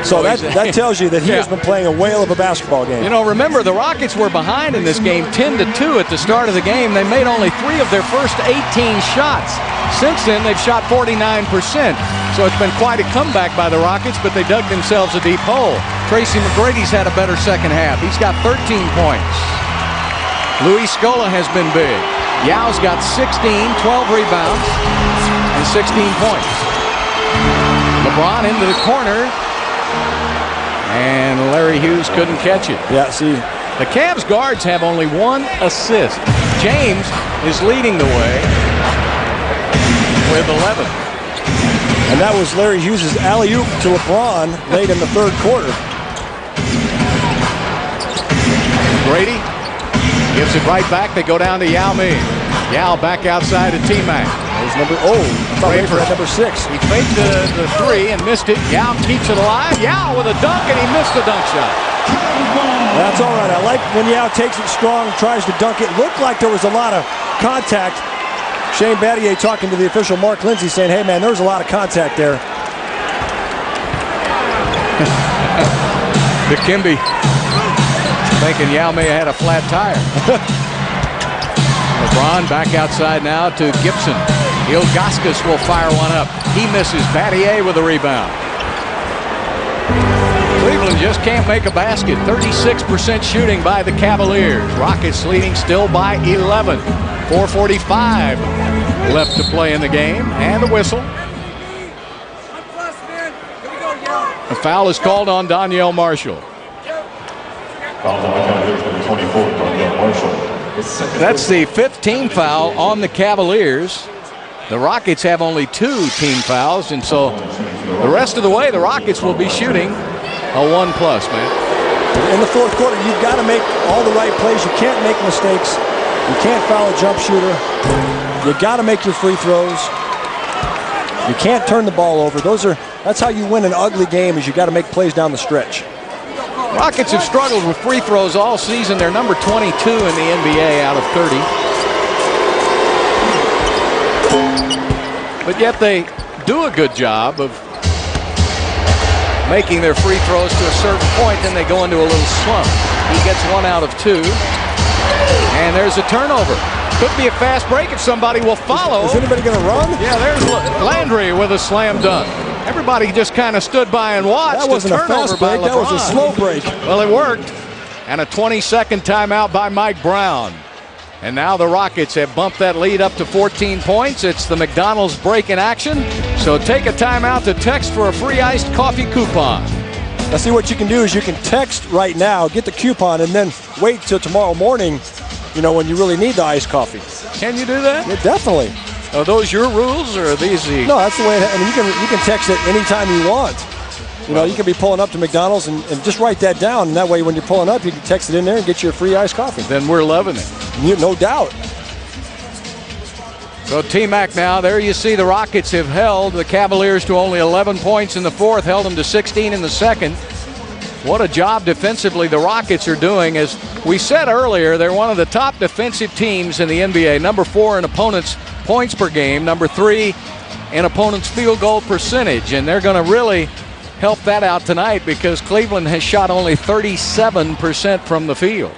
So that tells you that he has been playing a whale of a basketball game. You know, remember, the Rockets were behind in this game 10-2 at the start of the game. They made only 3 of their first 18 shots. Since then, they've shot 49%. So it's been quite a comeback by the Rockets, but they dug themselves a deep hole. Tracy McGrady's had a better second half. He's got 13 points. Luis Scola has been big. Yao's got 16, 12 rebounds, and 16 points. LeBron into the corner, and Larry Hughes couldn't catch it. Yeah, see. The Cavs guards have only 1 assist. James is leading the way with 11. And that was Larry Hughes' alley-oop to LeBron late in the 3rd quarter. Brady gives it right back. They go down to Yao Ming. Yao back outside to T-Mac. There's number, Rafer at number 6. He faked the 3 and missed it. Yao keeps it alive. Yao with a dunk, and he missed the dunk shot. That's all right. I like when Yao takes it strong, tries to dunk it. Looked like there was a lot of contact. Shane Battier talking to the official Mark Lindsay saying, hey, man, there was a lot of contact there. Dikembe thinking Yao may have had a flat tire. LeBron back outside now to Gibson. Ilgauskas will fire one up. He misses. Battier with a rebound. Cleveland just can't make a basket. 36% shooting by the Cavaliers. Rockets leading still by 11. 4:45 left to play in the game, and a whistle. A foul is called on Donyell Marshall. That's the 5th team foul on the Cavaliers. The Rockets have only 2 team fouls, and so the rest of the way, the Rockets will be shooting a 1+, man. In the 4th quarter, you've got to make all the right plays. You can't make mistakes. You can't foul a jump shooter. You got to make your free throws. You can't turn the ball over. That's how you win an ugly game, is you got to make plays down the stretch. Rockets have struggled with free throws all season. They're number 22 in the NBA out of 30. But yet they do a good job of making their free throws to a certain point, then they go into a little slump. He gets 1 out of 2. And there's a turnover. Could be a fast break if somebody will follow. Is anybody going to run? Yeah, there's Landry with a slam dunk. Everybody just kind of stood by and watched. That wasn't a fast break. That was a slow break. Well, it worked. And a 20-second timeout by Mike Brown. And now the Rockets have bumped that lead up to 14 points. It's the McDonald's break in action. So take a timeout to text for a free iced coffee coupon. Now see, what you can do is you can text right now, get the coupon, and then wait till tomorrow morning, when you really need the iced coffee. Can you do that? Yeah, definitely. Are those your rules, or are these the... No, that's the way you can text it anytime you want. You can be pulling up to McDonald's and just write that down, and that way when you're pulling up, you can text it in there and get your free iced coffee. Then we're loving it. No doubt. So T-Mac now, there you see the Rockets have held the Cavaliers to only 11 points in the fourth, held them to 16 in the second. What a job defensively the Rockets are doing. As we said earlier, they're one of the top defensive teams in the NBA. Number 4 in opponents' points per game, number 3 in opponents' field goal percentage. And they're going to really help that out tonight because Cleveland has shot only 37% from the field.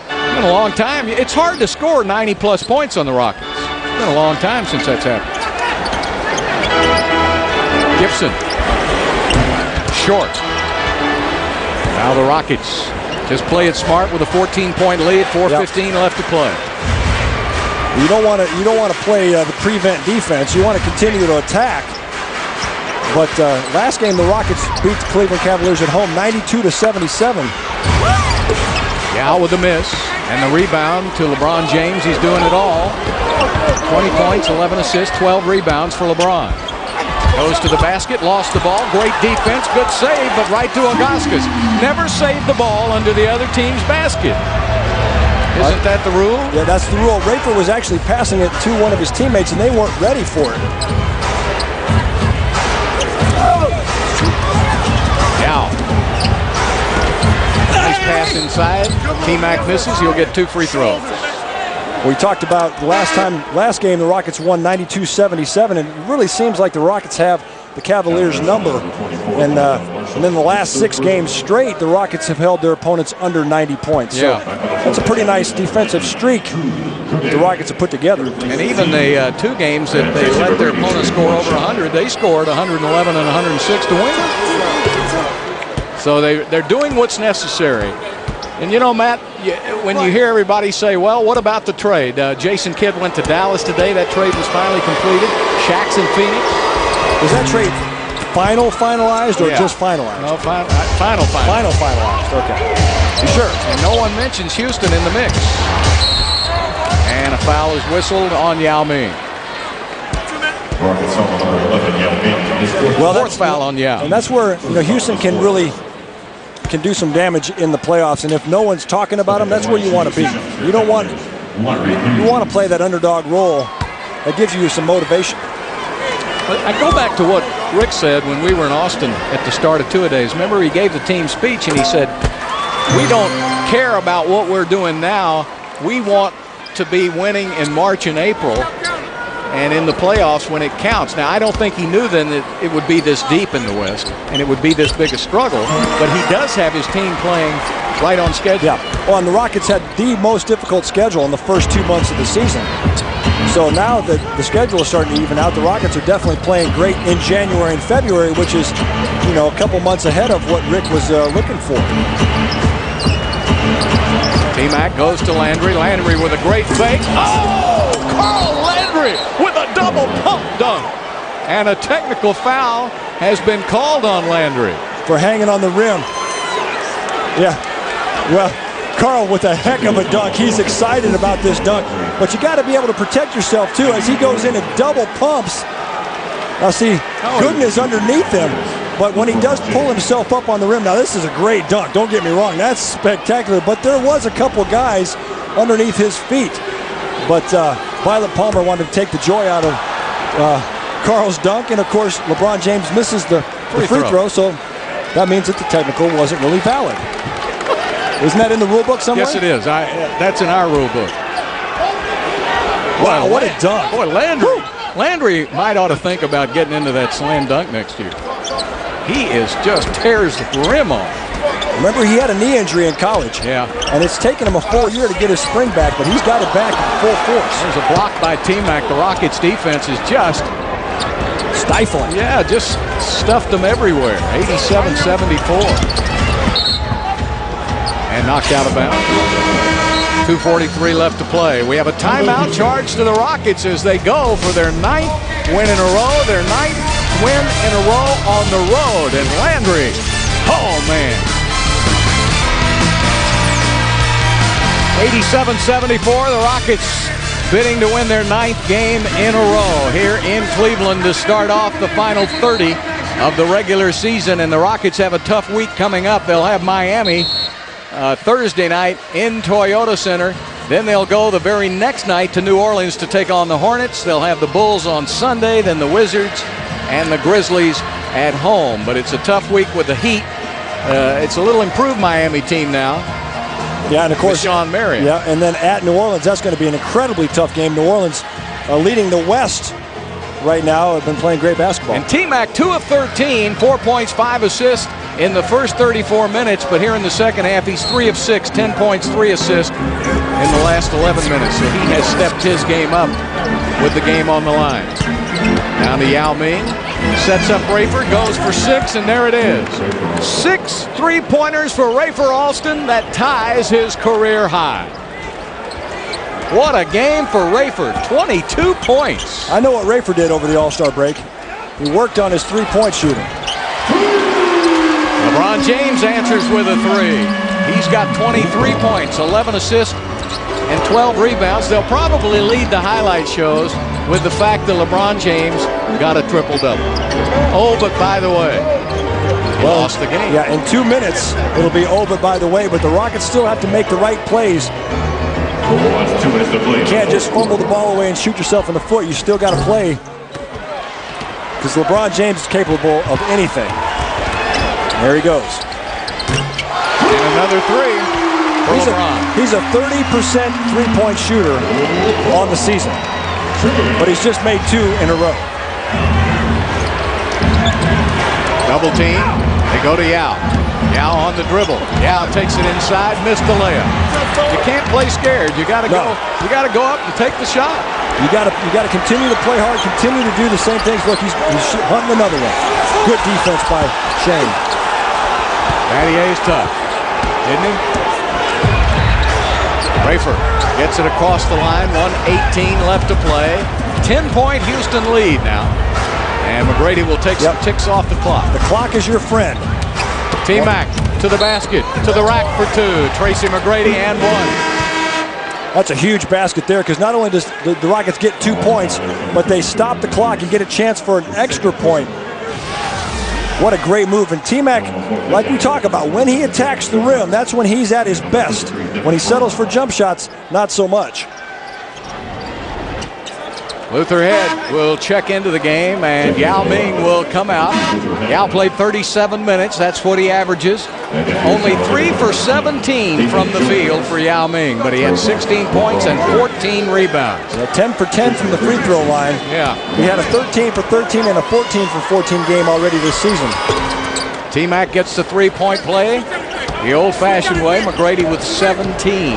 It's been a long time. It's hard to score 90-plus points on the Rockets. It's been a long time since that's happened. Gibson. Short. Now the Rockets just play it smart with a 14-point lead, 4:15 left to play. You don't want to play the prevent defense. You want to continue to attack. But last game the Rockets beat the Cleveland Cavaliers at home 92-77. Yeah, with the miss and the rebound to LeBron James. He's doing it all. 20 points, 11 assists, 12 rebounds for LeBron. Goes to the basket, lost the ball. Great defense, good save, but right to Augascas. Never saved the ball under the other team's basket. Isn't that the rule? Yeah, that's the rule. Rayford was actually passing it to one of his teammates, and they weren't ready for it. Now, nice pass inside. T-Mac misses. He'll get 2 free throws. We talked about last game the Rockets won 92-77, and it really seems like the Rockets have the Cavaliers' number. And then the last 6 games straight, the Rockets have held their opponents under 90 points. So that's a pretty nice defensive streak the Rockets have put together. And even the 2 games that they let their opponents score over 100, they scored 111 and 106 to win. So they're doing what's necessary. And Matt, when you hear everybody say, well, what about the trade? Jason Kidd went to Dallas today. That trade was finally completed. Shaq's in Phoenix. Was that trade finalized or just finalized? No, finalized. Okay. You sure? And no one mentions Houston in the mix. And a foul is whistled on Yao Ming. Well, fourth foul on Yao. And that's where Houston can do some damage in the playoffs, and if no one's talking about them, that's where you want to be. You want to play that underdog role. That gives you some motivation. But I go back to what Rick said when we were in Austin at the start of two-a-days. Remember, he gave the team speech, and he said, we don't care about what we're doing now. We want to be winning in March and April and in the playoffs when it counts. Now, I don't think he knew then that it would be this deep in the West and it would be this big a struggle, but he does have his team playing right on schedule. Yeah, well, and the Rockets had the most difficult schedule in the first 2 months of the season. So now that the schedule is starting to even out, the Rockets are definitely playing great in January and February, which is, a couple months ahead of what Rick was looking for. T-Mac goes to Landry. Landry with a great fake. Oh, Carl Landry with a double pump dunk. And a technical foul has been called on Landry. For hanging on the rim. Yeah, well, Carl with a heck of a dunk. He's excited about this dunk. But you got to be able to protect yourself, too, as he goes in and double pumps. Now, see, Gooden is underneath him. But when he does pull himself up on the rim, now this is a great dunk. Don't get me wrong, that's spectacular. But there was a couple guys underneath his feet. But Violet Palmer wanted to take the joy out of Carl's dunk, and of course LeBron James misses the free throw, so that means that the technical wasn't really valid. Isn't that in the rule book somewhere? Yes, it is. That's in our rule book. Wow, what a dunk. Boy, Landry might ought to think about getting into that slam dunk next year. He just tears the rim off. Remember, he had a knee injury in college. Yeah. And it's taken him a full year to get his spring back, but he's got it back at full force. There's a block by T-Mac. The Rockets defense is just stifling. Yeah, just stuffed them everywhere. 87-74. And knocked out of bounds. 2:43 left to play. We have a timeout charged to the Rockets as they go for their 9th win in a row. Their 9th win in a row on the road. And Landry, oh man. 87-74, the Rockets bidding to win their 9th game in a row here in Cleveland to start off the final 30 of the regular season. And the Rockets have a tough week coming up. They'll have Miami Thursday night in Toyota Center. Then they'll go the very next night to New Orleans to take on the Hornets. They'll have the Bulls on Sunday, then the Wizards and the Grizzlies at home. But it's a tough week with the Heat. It's a little improved Miami team now. Yeah, and of course, Sean Marion. Yeah, and then at New Orleans, that's going to be an incredibly tough game. New Orleans leading the West right now. Have been playing great basketball. And T-Mac 2 of 13, 4 points, 5 assists in the first 34 minutes. But here in the second half, he's 3 of 6, 10 points, 3 assists in the last 11 minutes. So he has stepped his game up with the game on the line. Down to Yao Ming. Sets up Rayford, goes for 6, and there it is. 6 3-pointers for Rayford Alston. That ties his career high. What a game for Rayford, 22 points. I know what Rayford did over the All-Star break. He worked on his three-point shooting. LeBron James answers with a 3. He's got 23 points, 11 assists, and 12 rebounds. They'll probably lead the highlight shows with the fact that LeBron James got a triple-double. Oh, but by the way, he lost the game. Yeah, in 2 minutes, it'll be oh, but by the way, but the Rockets still have to make the right plays. 2 minutes to play. You can't just fumble the ball away and shoot yourself in the foot. You still got to play, because LeBron James is capable of anything. There he goes. And another 3 for LeBron. He's a 30% three-point shooter on the season, but he's just made 2 in a row. Double team. They go to Yao. Yao on the dribble. Yao takes it inside, missed the layup. You can't play scared. You got to go. You got to go up and take the shot. You got to continue to play hard, continue to do the same things. Look, he's hunting another one. Good defense by Shane. Battier is tough, isn't he? Rayford gets it across the line. 1:18 left to play. 10-point Houston lead now. And McGrady will take some ticks off the clock. The clock is your friend. T-Mac to the basket, to the rack for 2. Tracy McGrady and 1. That's a huge basket there, because not only does the Rockets get 2 points, but they stop the clock and get a chance for an extra point. What a great move. And T-Mac, like we talk about, when he attacks the rim, that's when he's at his best. When he settles for jump shots, not so much. Luther Head will check into the game, and Yao Ming will come out. Yao played 37 minutes. That's what he averages. Only 3 for 17 from the field for Yao Ming, but he had 16 points and 14 rebounds. 10 for 10 from the free throw line. Yeah. He had a 13 for 13 and a 14 for 14 game already this season. T-Mac gets the three-point play the old-fashioned way. McGrady with 17.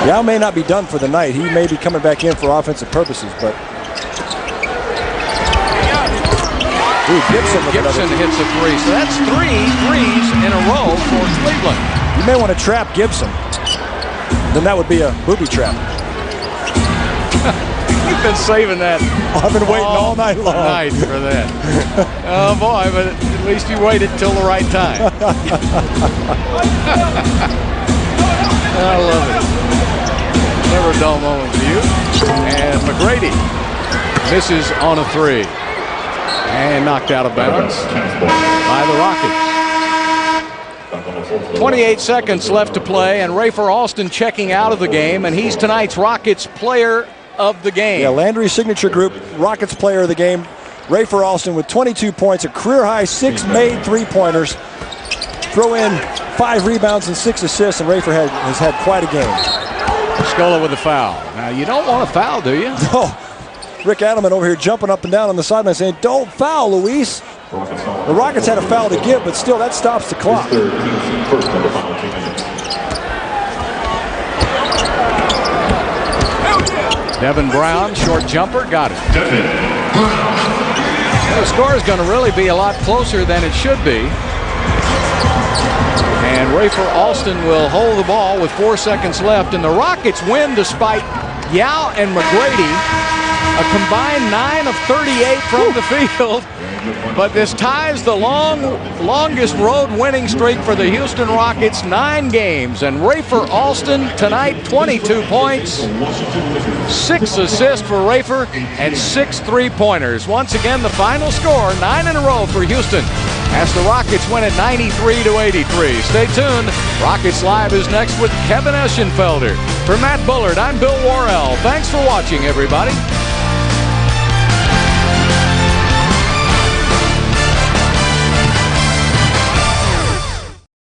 Yao may not be done for the night. He may be coming back in for offensive purposes, but Gibson hits a 3. So that's 3 threes in a row for Cleveland. You may want to trap Gibson. Then that would be a booby trap. You've been saving that. I've been waiting all night long. Night for that. Oh boy, but at least you waited till the right time. I love it. Never a dull moment for you. And McGrady misses on a 3. And knocked out of bounds by the Rockets. 28 seconds left to play, and Rafer Alston checking out of the game, and he's tonight's Rockets player of the game. Yeah, Landry's signature group, Rockets player of the game. Rafer Alston with 22 points, a career-high 6 made three-pointers. Throw in 5 rebounds and 6 assists, and Rafer has had quite a game. Scola with a foul. Now, you don't want a foul, do you? No. Rick Adelman over here jumping up and down on the sideline saying, don't foul, Luis. The Rockets had a foul to give, but still, that stops the clock. Devin Brown, short jumper, got it. The score is going to really be a lot closer than it should be. And Rafer Alston will hold the ball with 4 seconds left, and the Rockets win despite Yao and McGrady. A combined 9 of 38 from the field, but this ties the longest road winning streak for the Houston Rockets, 9 games. And Rafer Alston tonight, 22 points, 6 assists for Rafer, and 6 three-pointers. Once again, the final score, 9 in a row for Houston, as the Rockets win at 93-83. Stay tuned. Rockets Live is next with Kevin Eschenfelder. For Matt Bullard, I'm Bill Worrell. Thanks for watching, everybody.